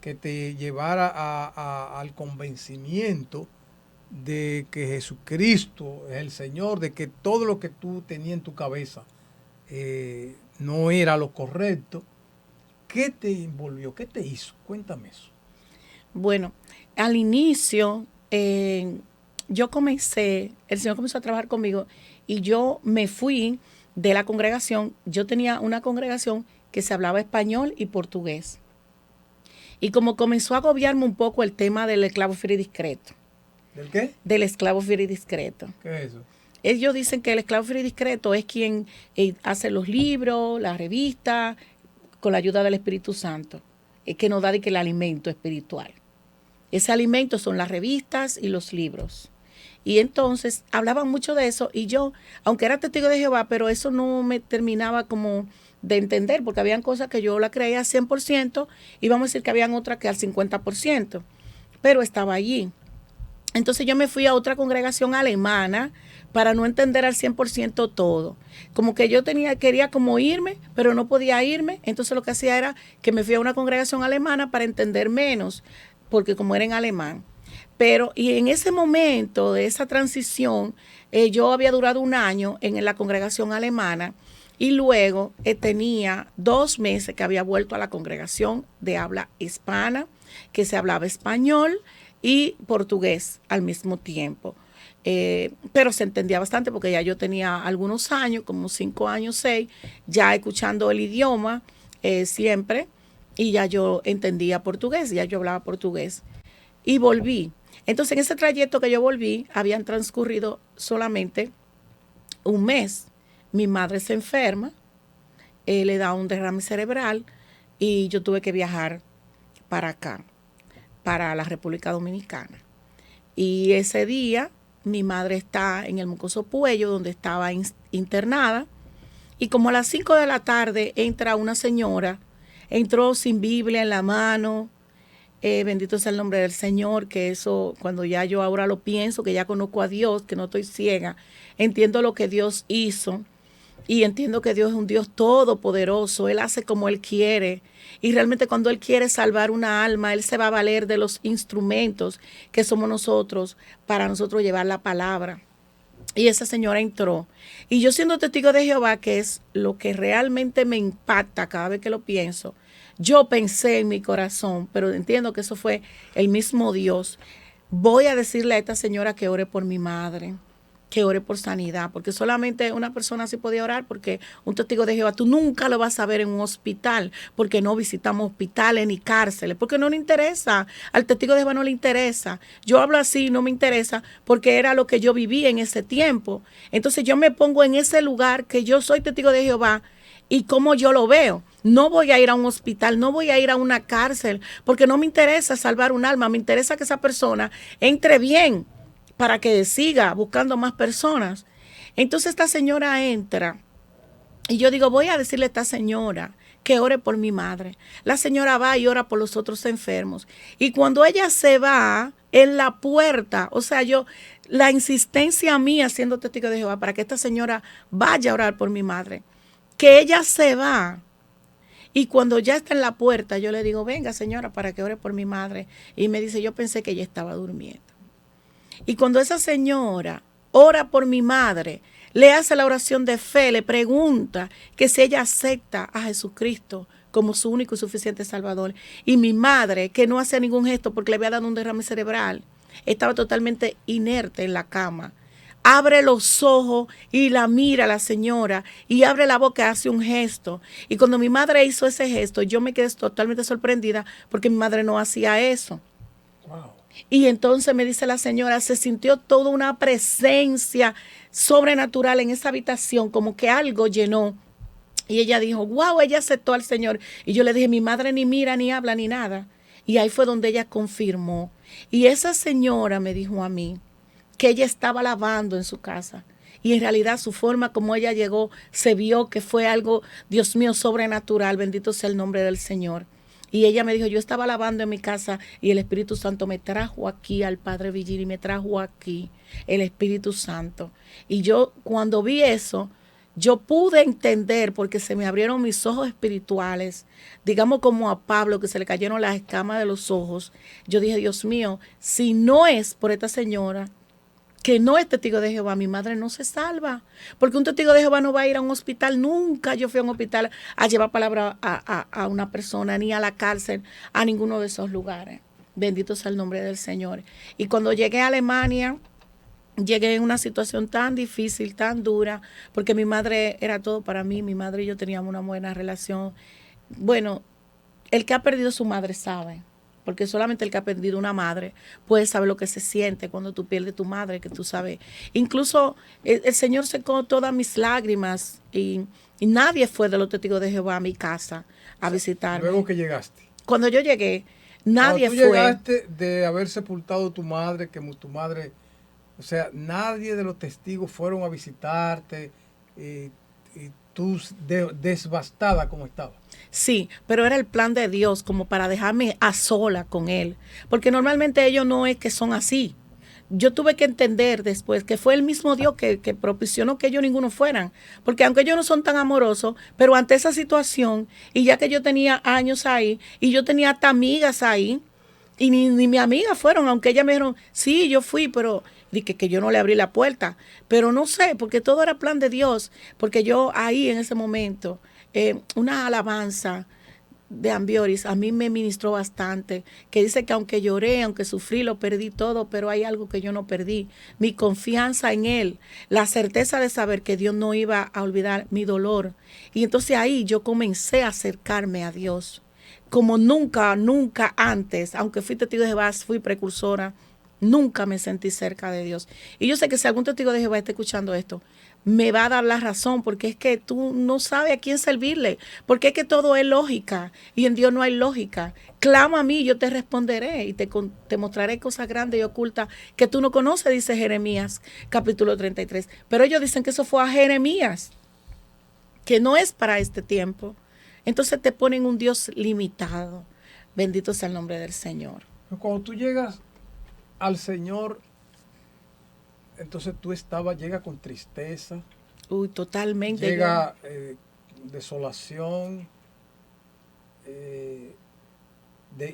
que te llevara al convencimiento de que Jesucristo es el Señor, de que todo lo que tú tenías en tu cabeza no era lo correcto. ¿Qué te envolvió? ¿Qué te hizo? Cuéntame eso.
Bueno, al inicio yo comencé, el Señor comenzó a trabajar conmigo y yo me fui de la congregación. Yo tenía una congregación que se hablaba español y portugués. Y como comenzó a agobiarme un poco el tema del esclavo fiel y discreto.
¿Del qué?
Del esclavo fiel y discreto.
¿Qué es eso?
Ellos dicen que el esclavo fiel y discreto es quien hace los libros, las revistas, con la ayuda del Espíritu Santo, que nos da de que el alimento espiritual. Ese alimento son las revistas y los libros. Y entonces hablaban mucho de eso y yo, aunque era testigo de Jehová, pero eso no me terminaba como de entender, porque habían cosas que yo la creía al 100% y vamos a decir que habían otras que al 50%, pero estaba allí. Entonces yo me fui a otra congregación alemana para no entender al 100% todo. Como que yo quería como irme, pero no podía irme. Entonces lo que hacía era que me fui a una congregación alemana para entender menos, porque como era en alemán. Pero, y en ese momento de esa transición, yo había durado 1 año en la congregación alemana y luego tenía 2 meses que había vuelto a la congregación de habla hispana, que se hablaba español y portugués al mismo tiempo. Pero se entendía bastante porque ya yo tenía algunos años, como 5 años, 6, ya escuchando el idioma siempre, y ya yo entendía portugués, ya yo hablaba portugués. Y volví. Entonces, en ese trayecto que yo volví, habían transcurrido solamente 1 mes. Mi madre se enferma, le da un derrame cerebral y yo tuve que viajar para acá, para la República Dominicana. Y ese día mi madre está en el Mocoso Puello, donde estaba internada, y como a las 5 de la tarde entra una señora, entró sin Biblia en la mano, bendito sea el nombre del Señor, que eso, cuando ya yo ahora lo pienso, que ya conozco a Dios, que no estoy ciega, entiendo lo que Dios hizo y entiendo que Dios es un Dios todopoderoso, Él hace como Él quiere y realmente cuando Él quiere salvar una alma, Él se va a valer de los instrumentos que somos nosotros para nosotros llevar la palabra. Y esa señora entró. Y yo siendo testigo de Jehová, que es lo que realmente me impacta cada vez que lo pienso, yo pensé en mi corazón, pero entiendo que eso fue el mismo Dios. Voy a decirle a esta señora que ore por mi madre, que ore por sanidad, porque solamente una persona así podía orar, porque un testigo de Jehová, tú nunca lo vas a ver en un hospital, porque no visitamos hospitales ni cárceles, porque no le interesa, al testigo de Jehová no le interesa. Yo hablo así, no me interesa, porque era lo que yo viví en ese tiempo. Entonces yo me pongo en ese lugar que yo soy testigo de Jehová y cómo yo lo veo. No voy a ir a un hospital, no voy a ir a una cárcel, porque no me interesa salvar un alma, me interesa que esa persona entre bien, para que siga buscando más personas. Entonces esta señora entra y yo digo, voy a decirle a esta señora que ore por mi madre. La señora va y ora por los otros enfermos. Y cuando ella se va en la puerta, o sea, la insistencia mía siendo testigo de Jehová para que esta señora vaya a orar por mi madre, que ella se va. Y cuando ya está en la puerta, yo le digo, venga señora, para que ore por mi madre. Y me dice, yo pensé que ella estaba durmiendo. Y cuando esa señora ora por mi madre, le hace la oración de fe, le pregunta que si ella acepta a Jesucristo como su único y suficiente Salvador. Y mi madre, que no hacía ningún gesto porque le había dado un derrame cerebral, estaba totalmente inerte en la cama. abre los ojos y la mira la señora y abre la boca y hace un gesto. Y cuando mi madre hizo ese gesto, yo me quedé totalmente sorprendida porque mi madre no hacía eso.
Wow.
Y entonces me dice la señora, se sintió toda una presencia sobrenatural en esa habitación, como que algo llenó. Y ella dijo, wow, ella aceptó al Señor. Y yo le dije, mi madre ni mira, ni habla, ni nada. Y ahí fue donde ella confirmó. Y esa señora me dijo a mí que ella estaba lavando en su casa. Y en realidad su forma como ella llegó, se vio que fue algo, Dios mío, sobrenatural. Bendito sea el nombre del Señor. Y ella me dijo, yo estaba lavando en mi casa y el Espíritu Santo me trajo aquí al Padre Vigil y me trajo aquí el Espíritu Santo. Y yo cuando vi eso, yo pude entender porque se me abrieron mis ojos espirituales, digamos como a Pablo que se le cayeron las escamas de los ojos. Yo dije, Dios mío, si no es por esta señora, que no es testigo de Jehová, mi madre no se salva. Porque un testigo de Jehová no va a ir a un hospital. Nunca yo fui a un hospital a llevar palabra a una persona, ni a la cárcel, a ninguno de esos lugares. Bendito sea el nombre del Señor. Y cuando llegué a Alemania, llegué en una situación tan difícil, tan dura, porque mi madre era todo para mí. Mi madre y yo teníamos una buena relación. Bueno, el que ha perdido su madre sabe. Porque solamente el que ha perdido una madre puede saber lo que se siente cuando tú pierdes tu madre, que tú sabes. Incluso el Señor secó todas mis lágrimas y nadie fue de los testigos de Jehová a mi casa a visitarme.
Luego que llegaste.
Cuando yo llegué, nadie
Cuando
fue.
tú llegaste de haber sepultado a tu madre, que tu madre, o sea, nadie de los testigos fueron a visitarte y tú desbastada como estabas.
Sí, pero era el plan de Dios como para dejarme a sola con Él. Porque normalmente ellos no es que son así. Yo tuve que entender después que fue el mismo Dios que propició que ellos ninguno fueran. Porque aunque ellos no son tan amorosos, pero ante esa situación, y ya que yo tenía años ahí, y yo tenía hasta amigas ahí, y ni mi amiga fueron, aunque ellas me dijeron, sí, yo fui, pero dije que yo no le abrí la puerta. Pero no sé, porque todo era plan de Dios. Porque yo ahí en ese momento, una alabanza de Ambioris a mí me ministró bastante, que dice que aunque lloré, aunque sufrí, lo perdí todo, pero hay algo que yo no perdí, mi confianza en Él, la certeza de saber que Dios no iba a olvidar mi dolor. Y entonces ahí yo comencé a acercarme a Dios, como nunca, nunca antes, aunque fui testigo de Jehová, fui precursora, nunca me sentí cerca de Dios. Y yo sé que si algún testigo de Jehová está escuchando esto, me va a dar la razón, porque es que tú no sabes a quién servirle, porque es que todo es lógica y en Dios no hay lógica. Clama a mí, yo te responderé y te mostraré cosas grandes y ocultas que tú no conoces, dice Jeremías, capítulo 33. Pero ellos dicen que eso fue a Jeremías, que no es para este tiempo. Entonces te ponen un Dios limitado. Bendito sea el nombre del Señor.
Cuando tú llegas al Señor, entonces tú llega con tristeza.
Uy, totalmente.
Llega desolación,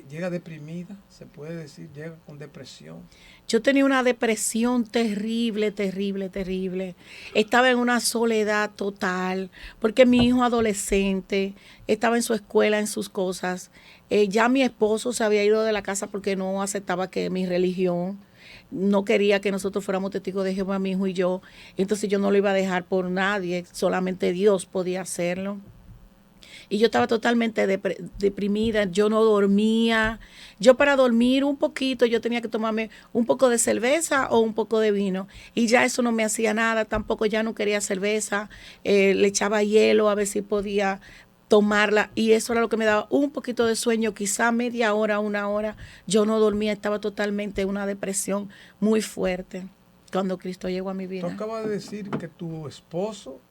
llega deprimida, se puede decir, llega con depresión.
Yo tenía una depresión terrible, terrible, terrible. Estaba en una soledad total, porque mi hijo adolescente estaba en su escuela, en sus cosas. Ya mi esposo se había ido de la casa porque no aceptaba que mi religión, no quería que nosotros fuéramos testigos de Jehová, mi hijo y yo. Entonces yo no lo iba a dejar por nadie, solamente Dios podía hacerlo. Y yo estaba totalmente deprimida, yo no dormía. Yo para dormir un poquito, yo tenía que tomarme un poco de cerveza o un poco de vino. Y ya eso no me hacía nada, tampoco ya no quería cerveza. Le echaba hielo a ver si podía tomarla. Y eso era lo que me daba un poquito de sueño, quizá media hora, una hora. Yo no dormía, estaba totalmente en una depresión muy fuerte cuando Cristo llegó a mi vida.
Tú acabas de decir que tu esposo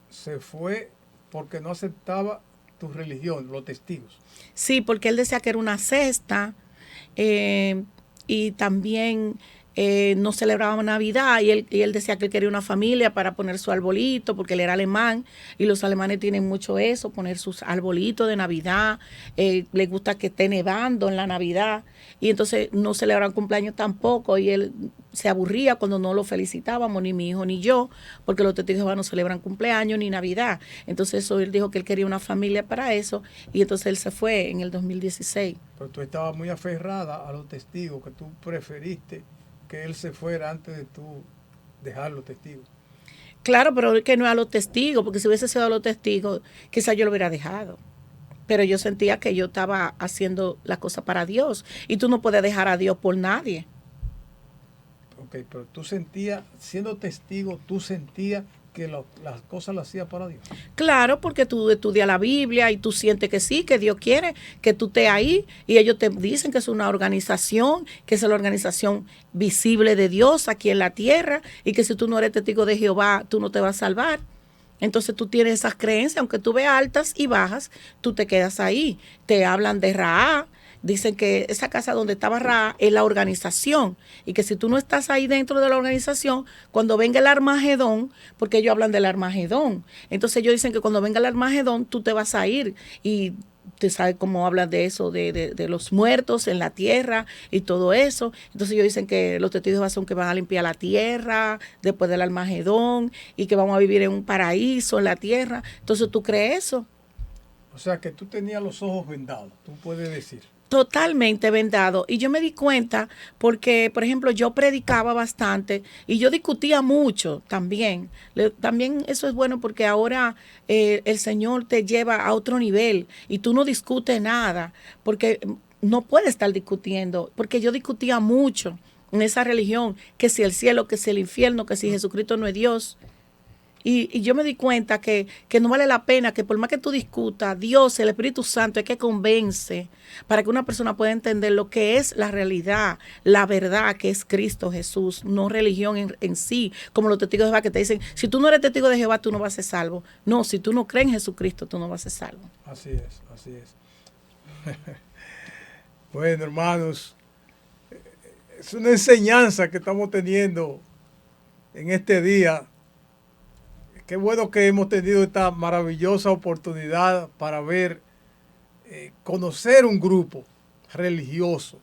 se fue porque no aceptaba tu religión, los testigos.
Sí, porque él decía que era una cesta y también no celebraba Navidad y él decía que él quería una familia para poner su arbolito porque él era alemán y los alemanes tienen mucho eso, poner sus arbolitos de Navidad, les gusta que esté nevando en la Navidad y entonces no celebran cumpleaños tampoco y él se aburría cuando no lo felicitábamos, ni mi hijo ni yo, porque los testigos de Jehová no celebran cumpleaños ni Navidad. Entonces eso, él dijo que él quería una familia para eso y entonces él se fue en el 2016.
Pero tú estabas muy aferrada a los testigos, que tú preferiste que él se fuera antes de tú dejar los testigos.
Claro, pero que no es a los testigos, porque si hubiese sido a los testigos, quizás yo lo hubiera dejado. Pero yo sentía que yo estaba haciendo la cosa para Dios. Y tú no puedes dejar a Dios por nadie.
Ok, pero tú sentías, siendo testigo, tú sentías que las cosas las hacías para Dios.
Claro, porque tú estudias la Biblia y tú sientes que sí, que Dios quiere que tú estés ahí. Y ellos te dicen que es una organización, que es la organización visible de Dios aquí en la tierra. Y que si tú no eres testigo de Jehová, tú no te vas a salvar. Entonces tú tienes esas creencias, aunque tú veas altas y bajas, tú te quedas ahí. Te hablan de Ra, dicen que esa casa donde estaba Ra es la organización y que si tú no estás ahí dentro de la organización, cuando venga el Armagedón, porque ellos hablan del Armagedón, entonces ellos dicen que cuando venga el Armagedón tú te vas a ir y te sabes cómo hablan de eso, de los muertos en la tierra y todo eso. Entonces ellos dicen que los testigos de Jehová son que van a limpiar la tierra después del Armagedón y que vamos a vivir en un paraíso en la tierra. Entonces, ¿tú crees eso?
O sea, que tú tenías los ojos vendados, tú puedes decir.
Totalmente vendado. Y yo me di cuenta porque, por ejemplo, yo predicaba bastante y yo discutía mucho también. También eso es bueno porque ahora el Señor te lleva a otro nivel y tú no discutes nada porque no puedes estar discutiendo, porque yo discutía mucho en esa religión, que si el cielo, que si el infierno, que si Jesucristo no es Dios. Y yo me di cuenta que no vale la pena, que por más que tú discutas, Dios, el Espíritu Santo, es que convence para que una persona pueda entender lo que es la realidad, la verdad que es Cristo Jesús, no religión en sí, como los testigos de Jehová que te dicen, si tú no eres testigo de Jehová, tú no vas a ser salvo. No, si tú no crees en Jesucristo, tú no vas a ser salvo.
Así es, así es. Bueno, hermanos, es una enseñanza que estamos teniendo en este día. Qué bueno que hemos tenido esta maravillosa oportunidad para ver, conocer un grupo religioso,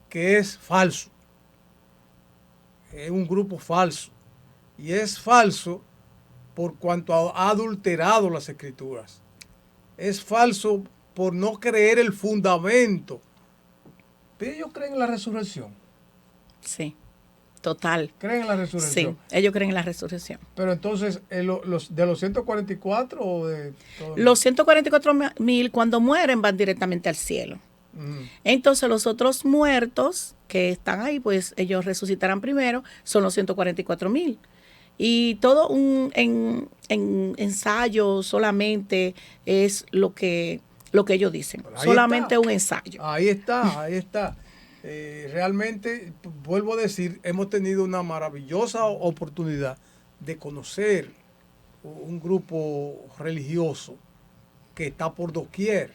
que es falso, es un grupo falso, y es falso por cuanto ha adulterado las escrituras, es falso por no creer el fundamento. Pero ellos creen en la resurrección.
Sí. Total.
¿Creen en la resurrección?
Sí, ellos creen en la resurrección.
Pero entonces, de los 144 o de todos
los 144,000 cuando mueren van directamente al cielo. Entonces los otros muertos que están ahí, pues ellos resucitarán primero, son los 144,000. Y todo en ensayo solamente es lo que ellos dicen. Solamente está. Un ensayo.
Ahí está, ahí está. Realmente, vuelvo a decir, hemos tenido una maravillosa oportunidad de conocer un grupo religioso que está por doquier,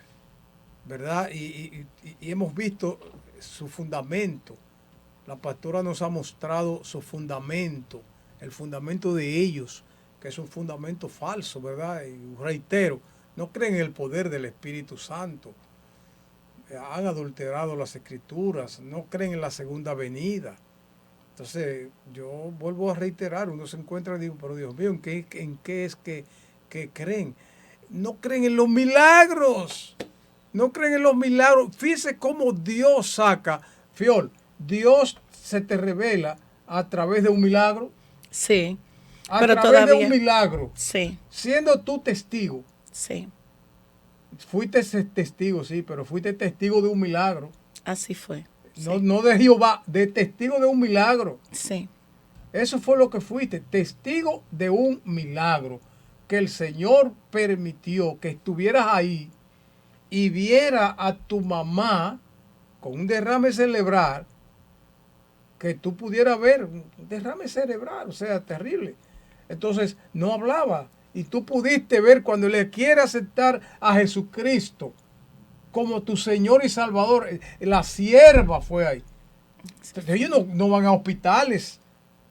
¿verdad? Y hemos visto su fundamento. La pastora nos ha mostrado su fundamento, el fundamento de ellos, que es un fundamento falso, ¿verdad? Y reitero, no creen en el poder del Espíritu Santo. Han adulterado las escrituras, no creen en la segunda venida. Entonces, yo vuelvo a reiterar, uno se encuentra y digo, pero Dios mío, ¿en qué es que creen? No creen en los milagros. No creen en los milagros. Fíjese cómo Dios saca, Fiol, Dios se te revela a través de un milagro.
Sí.
Pero través todavía de un milagro.
Sí.
Siendo tú testigo.
Sí.
Fuiste testigo, sí, pero fuiste testigo de un milagro.
Así fue.
No, sí. No de Jehová, de testigo de un milagro.
Sí.
Eso fue lo que fuiste, testigo de un milagro que el Señor permitió que estuvieras ahí y viera a tu mamá con un derrame cerebral, que tú pudieras ver un derrame cerebral, o sea, terrible. Entonces, no hablaba. Y tú pudiste ver cuando le quiere aceptar a Jesucristo como tu Señor y Salvador. La sierva fue ahí. Entonces, ellos no van a hospitales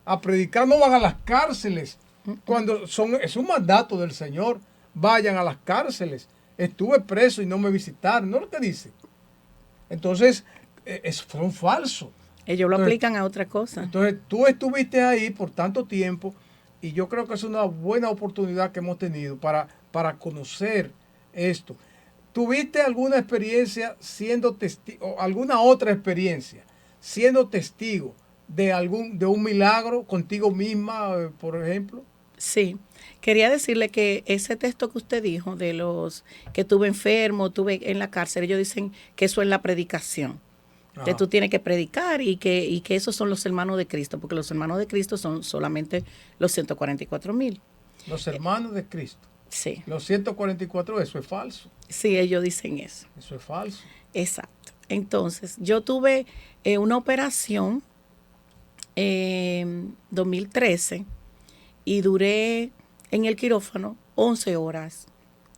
a predicar, no van a las cárceles. Cuando es un mandato del Señor, vayan a las cárceles. Estuve preso y no me visitaron. ¿No es lo que dice? Entonces, son falsos.
Ellos lo aplican a otra cosa.
Entonces, tú estuviste ahí por tanto tiempo. Y yo creo que es una buena oportunidad que hemos tenido para conocer esto. ¿Tuviste alguna experiencia siendo testigo, alguna otra experiencia siendo testigo de un milagro contigo misma, por ejemplo?
Sí, quería decirle que ese texto que usted dijo de los que tuve enfermo, tuve en la cárcel, ellos dicen que eso es la predicación. Que
Ajá.
tú tienes que predicar y que esos son los hermanos de Cristo, porque los hermanos de Cristo son solamente los 144,000.
Los hermanos de Cristo.
Sí,
Los 144, eso es falso.
sí, ellos dicen eso.
Eso es falso.
Exacto. Entonces, yo tuve una operación en 2013 y duré en el quirófano 11 horas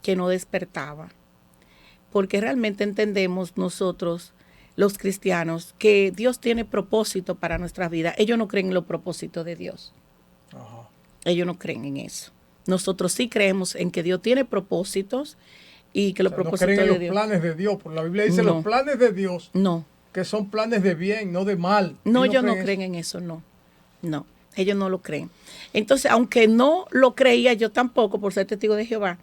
que no despertaba, porque realmente entendemos nosotros, los cristianos, que Dios tiene propósito para nuestras vidas. Ellos no creen en los propósitos de Dios.
Ajá.
Ellos no creen en eso. Nosotros sí creemos en que Dios tiene propósitos y que los
No
propósitos
creen en
de
los
Dios.
planes de Dios, porque la Biblia dice
No.
los planes de Dios,
No,
que son planes de bien, no de mal.
no,
Ellos
ellos no creen en eso, no. No, ellos no lo creen. Entonces, aunque no lo creía yo tampoco por ser testigo de Jehová,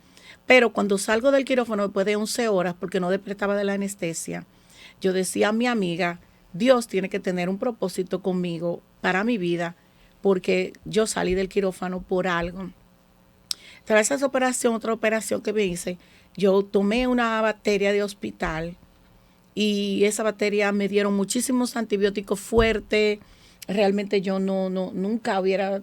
pero cuando salgo del quirófano después de 11 horas, porque no despertaba de la anestesia, yo decía a mi amiga, Dios tiene que tener un propósito conmigo para mi vida, porque yo salí del quirófano por algo. Tras esa operación, otra operación que me hice, yo tomé una bacteria de hospital y esa bacteria me dieron muchísimos antibióticos fuertes. Realmente yo nunca hubiera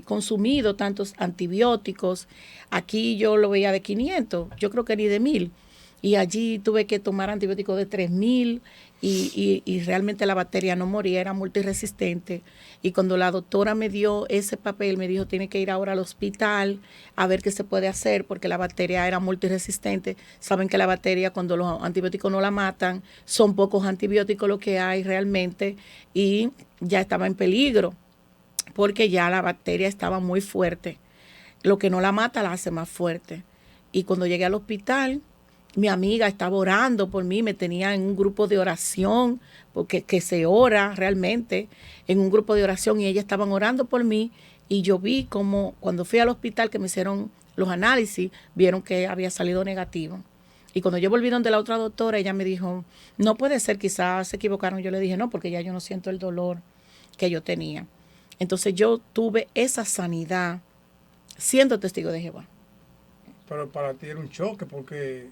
consumido tantos antibióticos. Aquí yo lo veía de 500, yo creo que ni de 1000. Y allí tuve que tomar antibióticos de 3000 y realmente la bacteria no moría, era multiresistente. Y cuando la doctora me dio ese papel, me dijo, tiene que ir ahora al hospital a ver qué se puede hacer porque la bacteria era multiresistente. Saben que la bacteria, cuando los antibióticos no la matan, son pocos antibióticos lo que hay realmente y ya estaba en peligro porque ya la bacteria estaba muy fuerte. Lo que no la mata la hace más fuerte. Y cuando llegué al hospital, mi amiga estaba orando por mí, me tenía en un grupo de oración, porque que se ora realmente en un grupo de oración y ellas estaban orando por mí y yo vi como cuando fui al hospital que me hicieron los análisis, vieron que había salido negativo. Y cuando yo volví donde la otra doctora, ella me dijo, no puede ser, quizás se equivocaron. Yo le dije, no, porque ya yo no siento el dolor que yo tenía. Entonces yo tuve esa sanidad siendo testigo de Jehová.
Pero para ti era un choque porque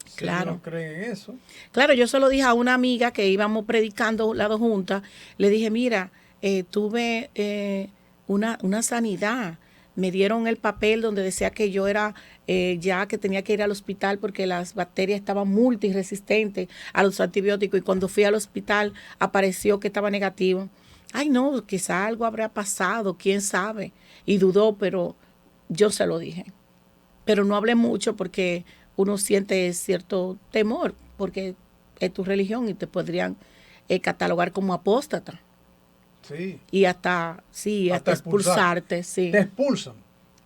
si
Claro.
no creen en eso.
Claro, yo se lo dije a una amiga que íbamos predicando las dos juntas. Le dije, mira, tuve una sanidad. Me dieron el papel donde decía que yo era ya que tenía que ir al hospital porque las bacterias estaban multiresistentes a los antibióticos. Y cuando fui al hospital apareció que estaba negativo. Ay, no, quizá algo habrá pasado, quién sabe. Y dudó, pero yo se lo dije. Pero no hablé mucho porque uno siente cierto temor, porque es tu religión y te podrían catalogar como apóstata.
Sí.
Y hasta, sí, hasta expulsarte, sí.
Te expulsan.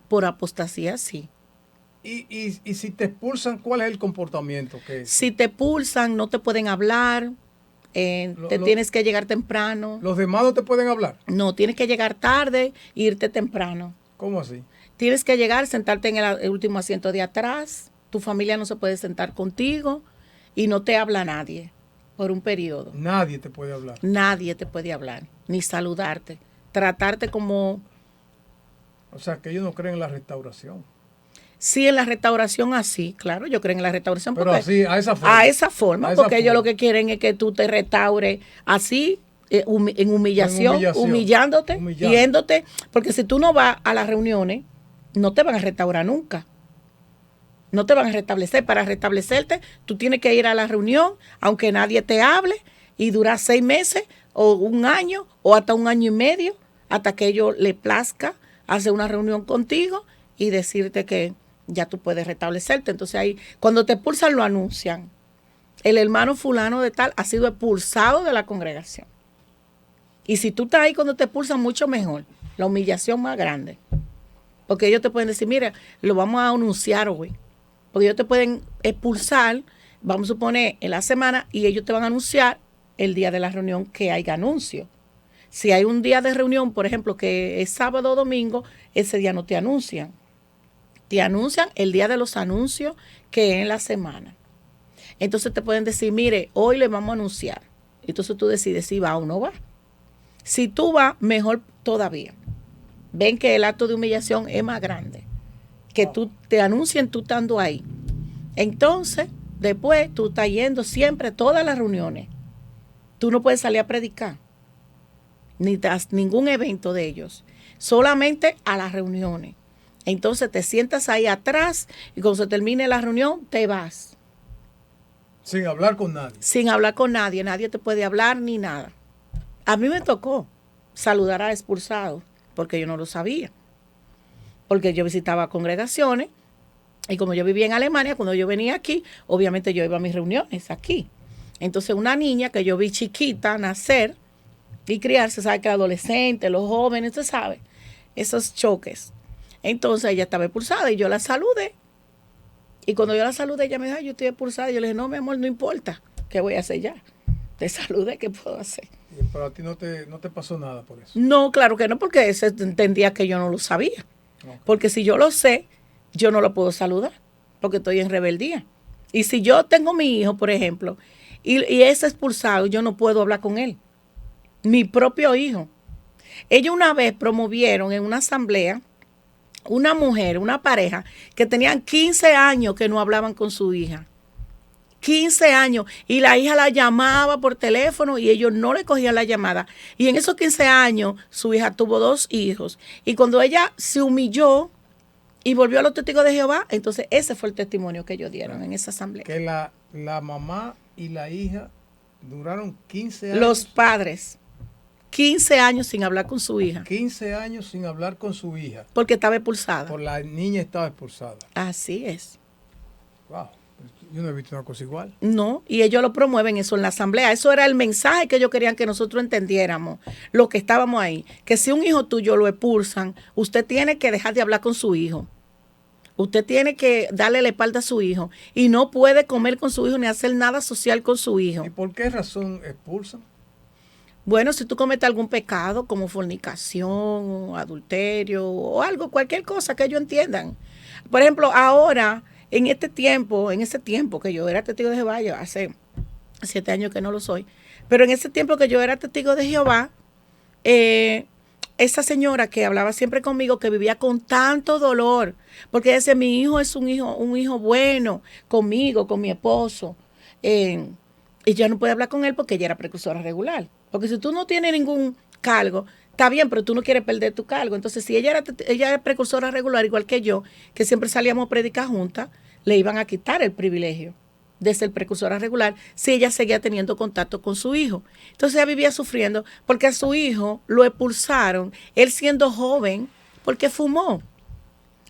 Por apostasía, sí.
Y si te expulsan, ¿cuál es el comportamiento?
Si te expulsan, no te pueden hablar, tienes que llegar temprano.
¿Los demás no te pueden hablar?
No, tienes que llegar tarde e irte temprano.
¿Cómo así?
Tienes que llegar, sentarte en el último asiento de atrás. Tu familia no se puede sentar contigo y no te habla nadie por un periodo.
Nadie te puede hablar.
Nadie te puede hablar, ni saludarte. Tratarte como...
O sea, que ellos no creen en la restauración.
Sí, en la restauración así, claro, yo creo en la restauración.
Pero así, a esa forma.
A esa forma, porque ellos lo que quieren es que tú te restaures así, en humillación, humillándote, yéndote. Porque si tú no vas a las reuniones, no te van a restaurar nunca. No te van a restablecer. Para restablecerte, tú tienes que ir a la reunión, aunque nadie te hable, y durar 6 meses, o 1 año, o hasta 1 año y medio, hasta que ellos les plazca hacer una reunión contigo y decirte que ya tú puedes restablecerte. Entonces ahí, cuando te expulsan, lo anuncian. El hermano fulano de tal ha sido expulsado de la congregación. Y si tú estás ahí cuando te expulsan, mucho mejor. La humillación más grande. Porque ellos te pueden decir, mira, lo vamos a anunciar hoy. Porque ellos te pueden expulsar, vamos a suponer, en la semana, y ellos te van a anunciar el día de la reunión que haya anuncio. Si hay un día de reunión, por ejemplo, que es sábado o domingo, ese día no te anuncian. Te anuncian el día de los anuncios, que es en la semana. Entonces te pueden decir, mire, hoy le vamos a anunciar. Entonces tú decides si va o no va. Si tú vas, mejor todavía. Ven que el acto de humillación es más grande. Que tú te anuncien tú estando ahí. Entonces, después tú estás yendo siempre a todas las reuniones. Tú no puedes salir a predicar, ni das ningún evento de ellos. Solamente a las reuniones. Entonces te sientas ahí atrás y cuando se termine la reunión, te vas.
Sin hablar con nadie.
Sin hablar con nadie. Nadie te puede hablar ni nada. A mí me tocó saludar a expulsados porque yo no lo sabía. Porque yo visitaba congregaciones y como yo vivía en Alemania, cuando yo venía aquí, obviamente yo iba a mis reuniones aquí. Entonces una niña que yo vi chiquita nacer y criarse, sabe que el adolescente, los jóvenes, usted sabe, esos choques. Entonces ella estaba expulsada y yo la saludé. Y cuando yo la saludé, ella me dijo, yo estoy expulsada. Y yo le dije, no, mi amor, no importa. ¿Qué voy a hacer ya? Te saludé, ¿qué puedo hacer?
Pero a ti no te pasó nada por eso.
No, claro que no, porque se entendía que yo no lo sabía. Okay. Porque si yo lo sé, yo no lo puedo saludar, porque estoy en rebeldía. Y si yo tengo mi hijo, por ejemplo, y es expulsado, yo no puedo hablar con él. Mi propio hijo. Ellos una vez promovieron en una asamblea una mujer, una pareja, que tenían 15 años que no hablaban con su hija. 15 años. Y la hija la llamaba por teléfono y ellos no le cogían la llamada. Y en esos 15 años, su hija tuvo 2 hijos. Y cuando ella se humilló y volvió a los testigos de Jehová, entonces ese fue el testimonio que ellos dieron en esa asamblea.
Que la mamá y la hija duraron 15 años.
Los padres. 15 años sin hablar con su hija.
15 años sin hablar con su hija.
Porque estaba expulsada.
Por la niña estaba expulsada.
Así es.
Wow. Yo no he visto una cosa igual.
No, y ellos lo promueven eso en la asamblea. Eso era el mensaje que ellos querían que nosotros entendiéramos, lo que estábamos ahí. Que si un hijo tuyo lo expulsan, usted tiene que dejar de hablar con su hijo. Usted tiene que darle la espalda a su hijo. Y no puede comer con su hijo ni hacer nada social con su hijo.
¿Y por qué razón expulsan?
Bueno, si tú cometes algún pecado como fornicación, o adulterio o algo, cualquier cosa que ellos entiendan. Por ejemplo, ahora, en ese tiempo que yo era testigo de Jehová, yo hace 7 años que no lo soy, pero en ese tiempo que yo era testigo de Jehová, esa señora que hablaba siempre conmigo, que vivía con tanto dolor, porque ella decía, mi hijo es un hijo bueno conmigo, con mi esposo, y yo no puedo hablar con él porque ella era precursora regular. Porque si tú no tienes ningún cargo, está bien, pero tú no quieres perder tu cargo. Entonces, si ella era precursora regular, igual que yo, que siempre salíamos a predicar juntas, le iban a quitar el privilegio de ser precursora regular si ella seguía teniendo contacto con su hijo. Entonces, ella vivía sufriendo porque a su hijo lo expulsaron, él siendo joven, porque fumó.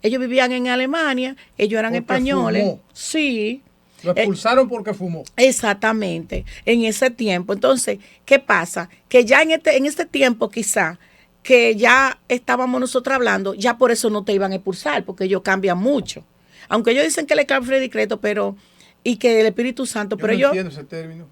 Ellos vivían en Alemania, ellos eran españoles.
Fumó.
Sí.
Lo expulsaron porque fumó.
Exactamente, en ese tiempo. Entonces, ¿qué pasa? Que ya en este tiempo quizá, que ya estábamos nosotros hablando, ya por eso no te iban a expulsar, porque ellos cambian mucho. Aunque ellos dicen que el esclavo fue discreto, y que el Espíritu Santo,
yo
pero
no
yo...
entiendo ese término.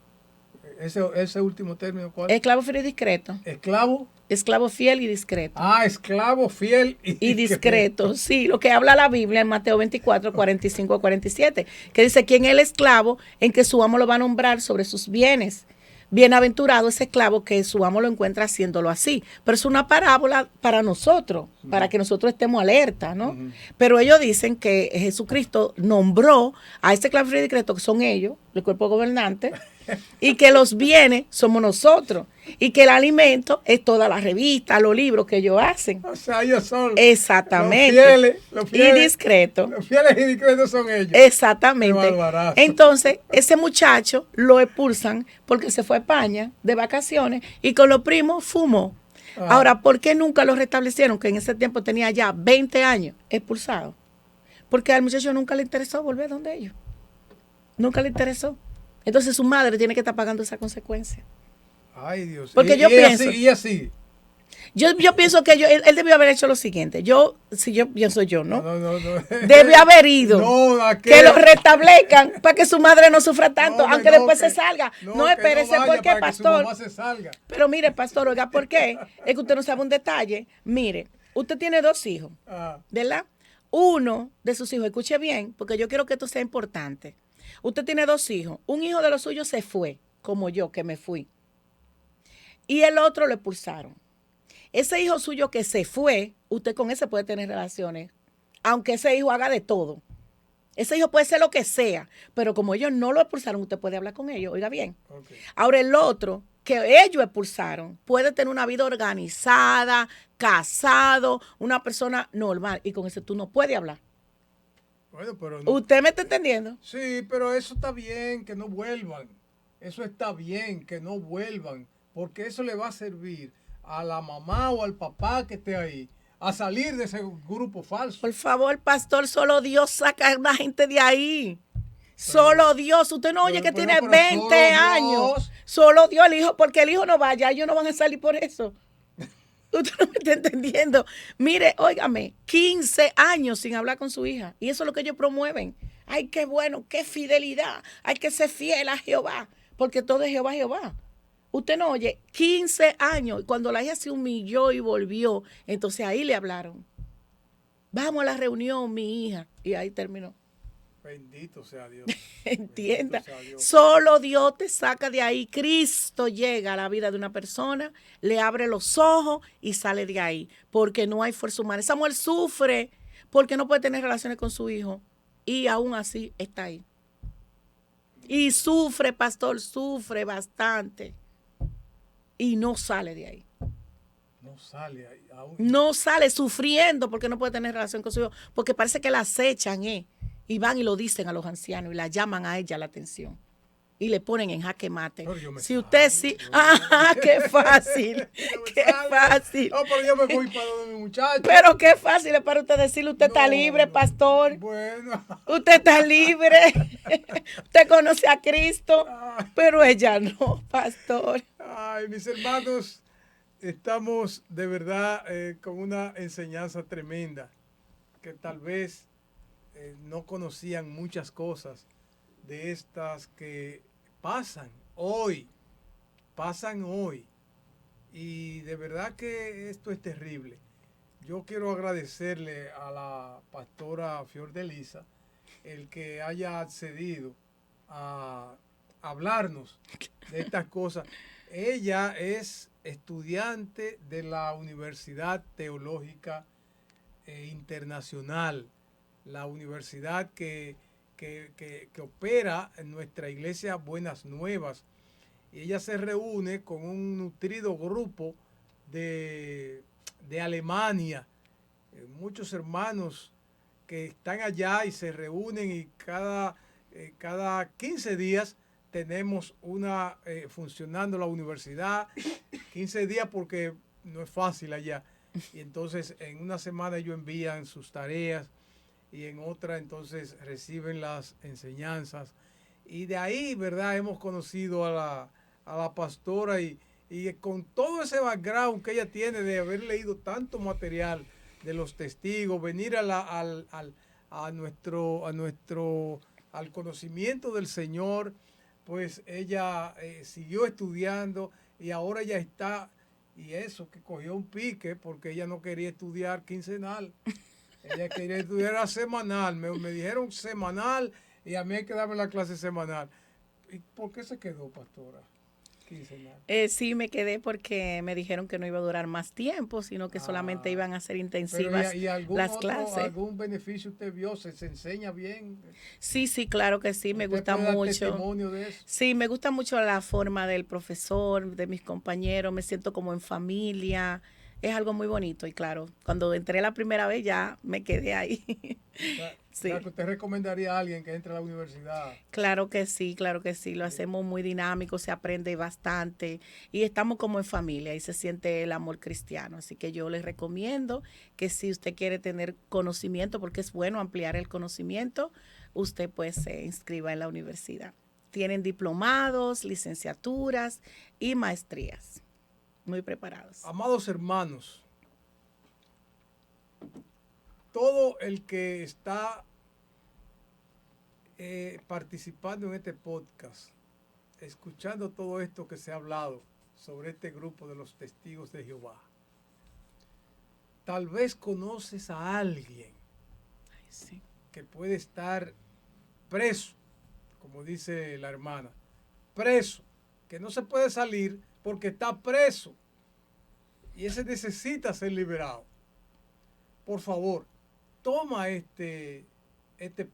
Ese último término, ¿cuál?
Esclavo fiel y discreto.
¿Esclavo?
Esclavo fiel y discreto.
Ah, esclavo fiel
y discreto. Sí, lo que habla la Biblia en Mateo 24, 45 a 47, que dice, ¿quién es el esclavo en que su amo lo va a nombrar sobre sus bienes? Bienaventurado ese esclavo que su amo lo encuentra haciéndolo así. Pero es una parábola para nosotros, para que nosotros estemos alerta, ¿no? Pero ellos dicen que Jesucristo nombró a ese esclavo fiel y discreto, que son ellos, el cuerpo gobernante, y que los bienes somos nosotros, y que el alimento es toda la revista, los libros que ellos hacen.
O sea, ellos son
exactamente
los fieles
y discretos.
Los fieles y discretos son ellos.
Exactamente. Entonces, ese muchacho lo expulsan porque se fue a España de vacaciones y con los primos fumó. Ahora, ¿por qué nunca lo restablecieron? Que en ese tiempo tenía ya 20 años expulsado. Porque al muchacho nunca le interesó volver donde ellos. Nunca le interesó. Entonces su madre tiene que estar pagando esa consecuencia.
Ay, Dios.
Porque yo pienso.
Y así.
Yo pienso que él debió haber hecho lo siguiente. Yo pienso yo, ¿no?
No.
Debió haber ido. Que lo restablezcan para que su madre no sufra tanto, aunque después se salga. No, espérese, ¿por qué, pastor? Pero mire, pastor, oiga, ¿por qué? Es que usted no sabe un detalle. Mire, usted tiene 2 hijos, ¿verdad? Uno de sus hijos, escuche bien, porque yo quiero que esto sea importante. Usted tiene 2 hijos. Un hijo de los suyos se fue, como yo, que me fui. y el otro lo expulsaron. Ese hijo suyo que se fue, usted con ese puede tener relaciones, aunque ese hijo haga de todo. Ese hijo puede ser lo que sea, pero como ellos no lo expulsaron, usted puede hablar con ellos, oiga bien. Okay. Ahora el otro, que ellos expulsaron, puede tener una vida organizada, casado, una persona normal, y con ese tú no puedes hablar.
Bueno, pero no.
¿Usted me está entendiendo?
Sí, pero eso está bien, que no vuelvan. Eso está bien, que no vuelvan, porque eso le va a servir a la mamá o al papá que esté ahí a salir de ese grupo falso.
Por favor, pastor, solo Dios saca a una gente de ahí. Solo Dios. Usted no oye que tiene 20 años. Solo Dios, el hijo, porque el hijo no vaya, ellos no van a salir por eso. Usted no me está entendiendo. Mire, óigame, 15 años sin hablar con su hija. Y eso es lo que ellos promueven. Ay, qué bueno, qué fidelidad. Hay que ser fiel a Jehová, porque todo es Jehová, Jehová. Usted no oye, 15 años. Cuando la hija se humilló y volvió, entonces ahí le hablaron. Vamos a la reunión, mi hija. Y ahí terminó.
Bendito sea Dios.
Entienda. Sea Dios. Solo Dios te saca de ahí. Cristo llega a la vida de una persona, le abre los ojos y sale de ahí. Porque no hay fuerza humana. Esa mujer sufre porque no puede tener relaciones con su hijo. Y aún así está ahí. Y sufre, pastor, sufre bastante. Y no sale de ahí.
No sale ahí. Aún.
No sale sufriendo porque no puede tener relación con su hijo. Porque parece que la acechan, y van y lo dicen a los ancianos y la llaman a ella la atención y le ponen en jaque mate. Si usted sí, qué fácil, qué fácil.
No, pero yo me voy para donde mi muchacho.
Pero qué fácil es para usted decirle, usted está libre, pastor.
Bueno.
Usted está libre. Usted conoce a Cristo, pero ella no, pastor.
Ay, mis hermanos, estamos de verdad con una enseñanza tremenda que tal vez no conocían muchas cosas de estas que pasan hoy, y de verdad que esto es terrible. Yo quiero agradecerle a la pastora Fiordalisa el que haya accedido a hablarnos de estas cosas. Ella es estudiante de la Universidad Teológica Internacional, la universidad que opera en nuestra iglesia Buenas Nuevas. Y ella se reúne con un nutrido grupo de Alemania, muchos hermanos que están allá y se reúnen y cada 15 días tenemos funcionando la universidad, 15 días porque no es fácil allá. Y entonces en una semana ellos envían sus tareas y en otra entonces reciben las enseñanzas. Y de ahí, ¿verdad? Hemos conocido a la pastora y con todo ese background que ella tiene de haber leído tanto material de los testigos, venir al conocimiento del Señor, pues ella siguió estudiando y ahora ya está, y eso, que cogió un pique porque ella no quería estudiar quincenal. Ella quería estudiar semanal. Me dijeron semanal y a mí hay que darme la clase semanal. ¿Y por qué se quedó, pastora?
Sí, me quedé porque me dijeron que no iba a durar más tiempo, sino que solamente iban a ser intensivas las clases.
¿Algún beneficio usted vio? ¿Se enseña bien?
Sí, claro que sí, me gusta mucho.
Testimonio de eso?
Sí, me gusta mucho la forma del profesor, de mis compañeros, me siento como en familia. Es algo muy bonito y claro, cuando entré la primera vez ya me quedé ahí.
Sí. ¿Que usted recomendaría a alguien que entre a la universidad?
Claro que sí, lo hacemos muy dinámico, se aprende bastante y estamos como en familia y se siente el amor cristiano. Así que yo les recomiendo que si usted quiere tener conocimiento, porque es bueno ampliar el conocimiento, usted pues se inscriba en la universidad. Tienen diplomados, licenciaturas y maestrías. Muy preparados.
Amados hermanos, todo el que está participando en este podcast, escuchando todo esto que se ha hablado sobre este grupo de los testigos de Jehová, tal vez conoces a alguien que puede estar preso, como dice la hermana, preso, que no se puede salir porque está preso y ese necesita ser liberado. Por favor, toma este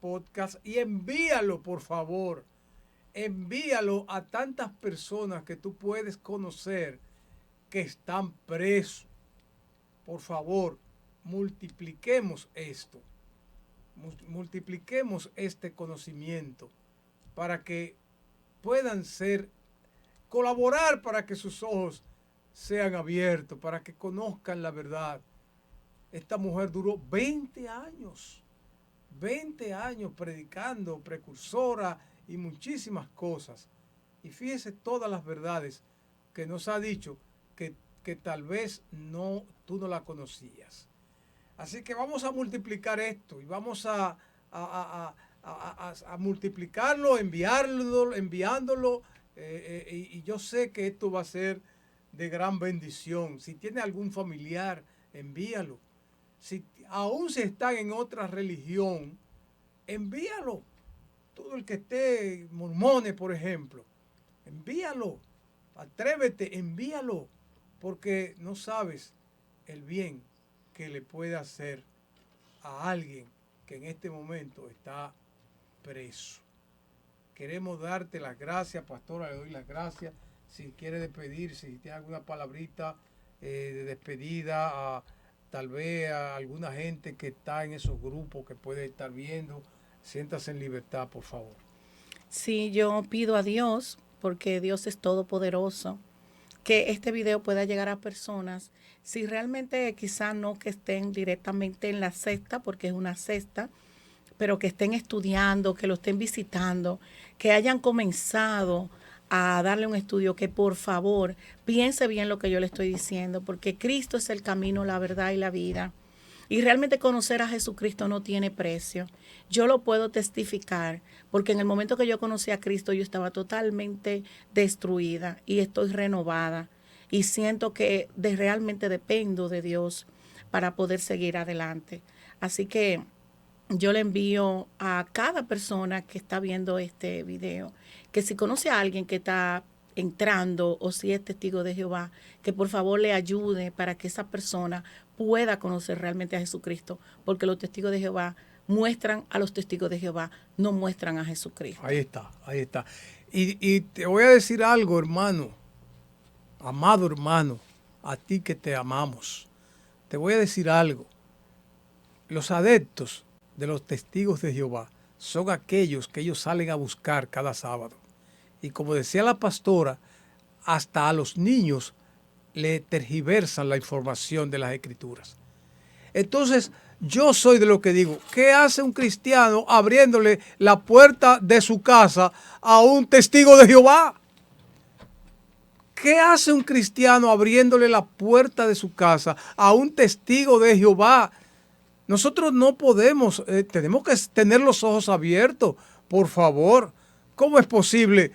podcast y envíalo, por favor. Envíalo a tantas personas que tú puedes conocer que están presos. Por favor, multipliquemos esto. Multipliquemos este conocimiento para que puedan colaborar para que sus ojos sean abiertos, para que conozcan la verdad. Esta mujer duró 20 años predicando, precursora y muchísimas cosas. Y fíjese todas las verdades que nos ha dicho que tal vez tú no la conocías. Así que vamos a multiplicar esto y vamos a multiplicarlo, enviándolo. Y yo sé que esto va a ser de gran bendición. Si tiene algún familiar, envíalo. Aún si están en otra religión, envíalo. Todo el que esté mormones, por ejemplo, envíalo. Atrévete, envíalo. Porque no sabes el bien que le puede hacer a alguien que en este momento está preso. Queremos darte las gracias, pastora, le doy las gracias. Si quiere despedirse, si tiene alguna palabrita de despedida, tal vez a alguna gente que está en esos grupos que puede estar viendo, siéntase en libertad, por favor.
Sí, yo pido a Dios, porque Dios es todopoderoso, que este video pueda llegar a personas, si realmente quizá no que estén directamente en la secta, porque es una secta, pero que estén estudiando, que lo estén visitando, que hayan comenzado a darle un estudio, que por favor piense bien lo que yo le estoy diciendo, porque Cristo es el camino, la verdad y la vida. Y realmente conocer a Jesucristo no tiene precio. Yo lo puedo testificar, porque en el momento que yo conocí a Cristo yo estaba totalmente destruida y estoy renovada. Y siento que realmente dependo de Dios para poder seguir adelante. Así que yo le envío a cada persona que está viendo este video, que si conoce a alguien que está entrando o si es testigo de Jehová, que por favor le ayude para que esa persona pueda conocer realmente a Jesucristo, porque los testigos de Jehová muestran a los testigos de Jehová, no muestran a Jesucristo.
Ahí está, ahí está. Y te voy a decir algo, hermano, amado hermano, a ti que te amamos. Te voy a decir algo. Los adeptos de los testigos de Jehová son aquellos que ellos salen a buscar cada sábado. Y como decía la pastora, hasta a los niños le tergiversan la información de las escrituras. Entonces, yo soy de lo que digo, ¿qué hace un cristiano abriéndole la puerta de su casa a un testigo de Jehová? ¿Qué hace un cristiano abriéndole la puerta de su casa a un testigo de Jehová? Nosotros no podemos, tenemos que tener los ojos abiertos, por favor. ¿Cómo es posible?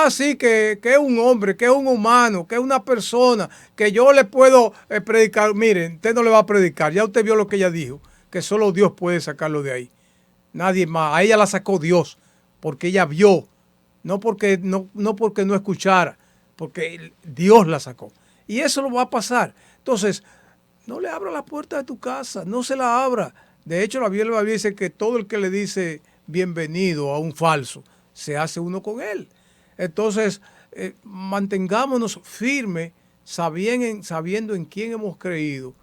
Sí, que es un hombre, que es un humano, que es una persona, que yo le puedo predicar. Miren, usted no le va a predicar, ya usted vio lo que ella dijo, que solo Dios puede sacarlo de ahí. Nadie más. A ella la sacó Dios, porque ella vio, no porque no escuchara, porque Dios la sacó. Y eso lo va a pasar. Entonces, no le abra la puerta de tu casa, no se la abra. De hecho, la Biblia dice que todo el que le dice bienvenido a un falso, se hace uno con él. Entonces, mantengámonos firmes, sabiendo en quién hemos creído.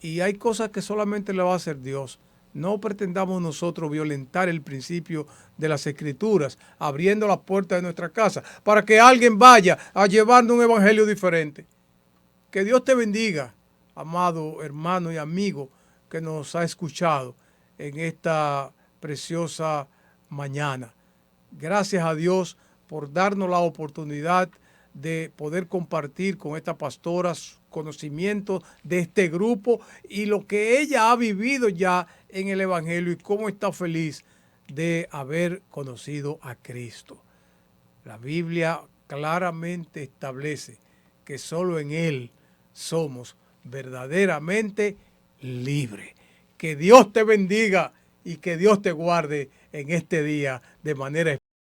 Y hay cosas que solamente le va a hacer Dios. No pretendamos nosotros violentar el principio de las Escrituras, abriendo la puerta de nuestra casa, para que alguien vaya a llevarnos un evangelio diferente. Que Dios te bendiga, amado hermano y amigo que nos ha escuchado en esta preciosa mañana. Gracias a Dios por darnos la oportunidad de poder compartir con esta pastora conocimiento de este grupo y lo que ella ha vivido ya en el Evangelio y cómo está feliz de haber conocido a Cristo. La Biblia claramente establece que solo en Él somos verdaderamente libres. Que Dios te bendiga y que Dios te guarde en este día de manera especial.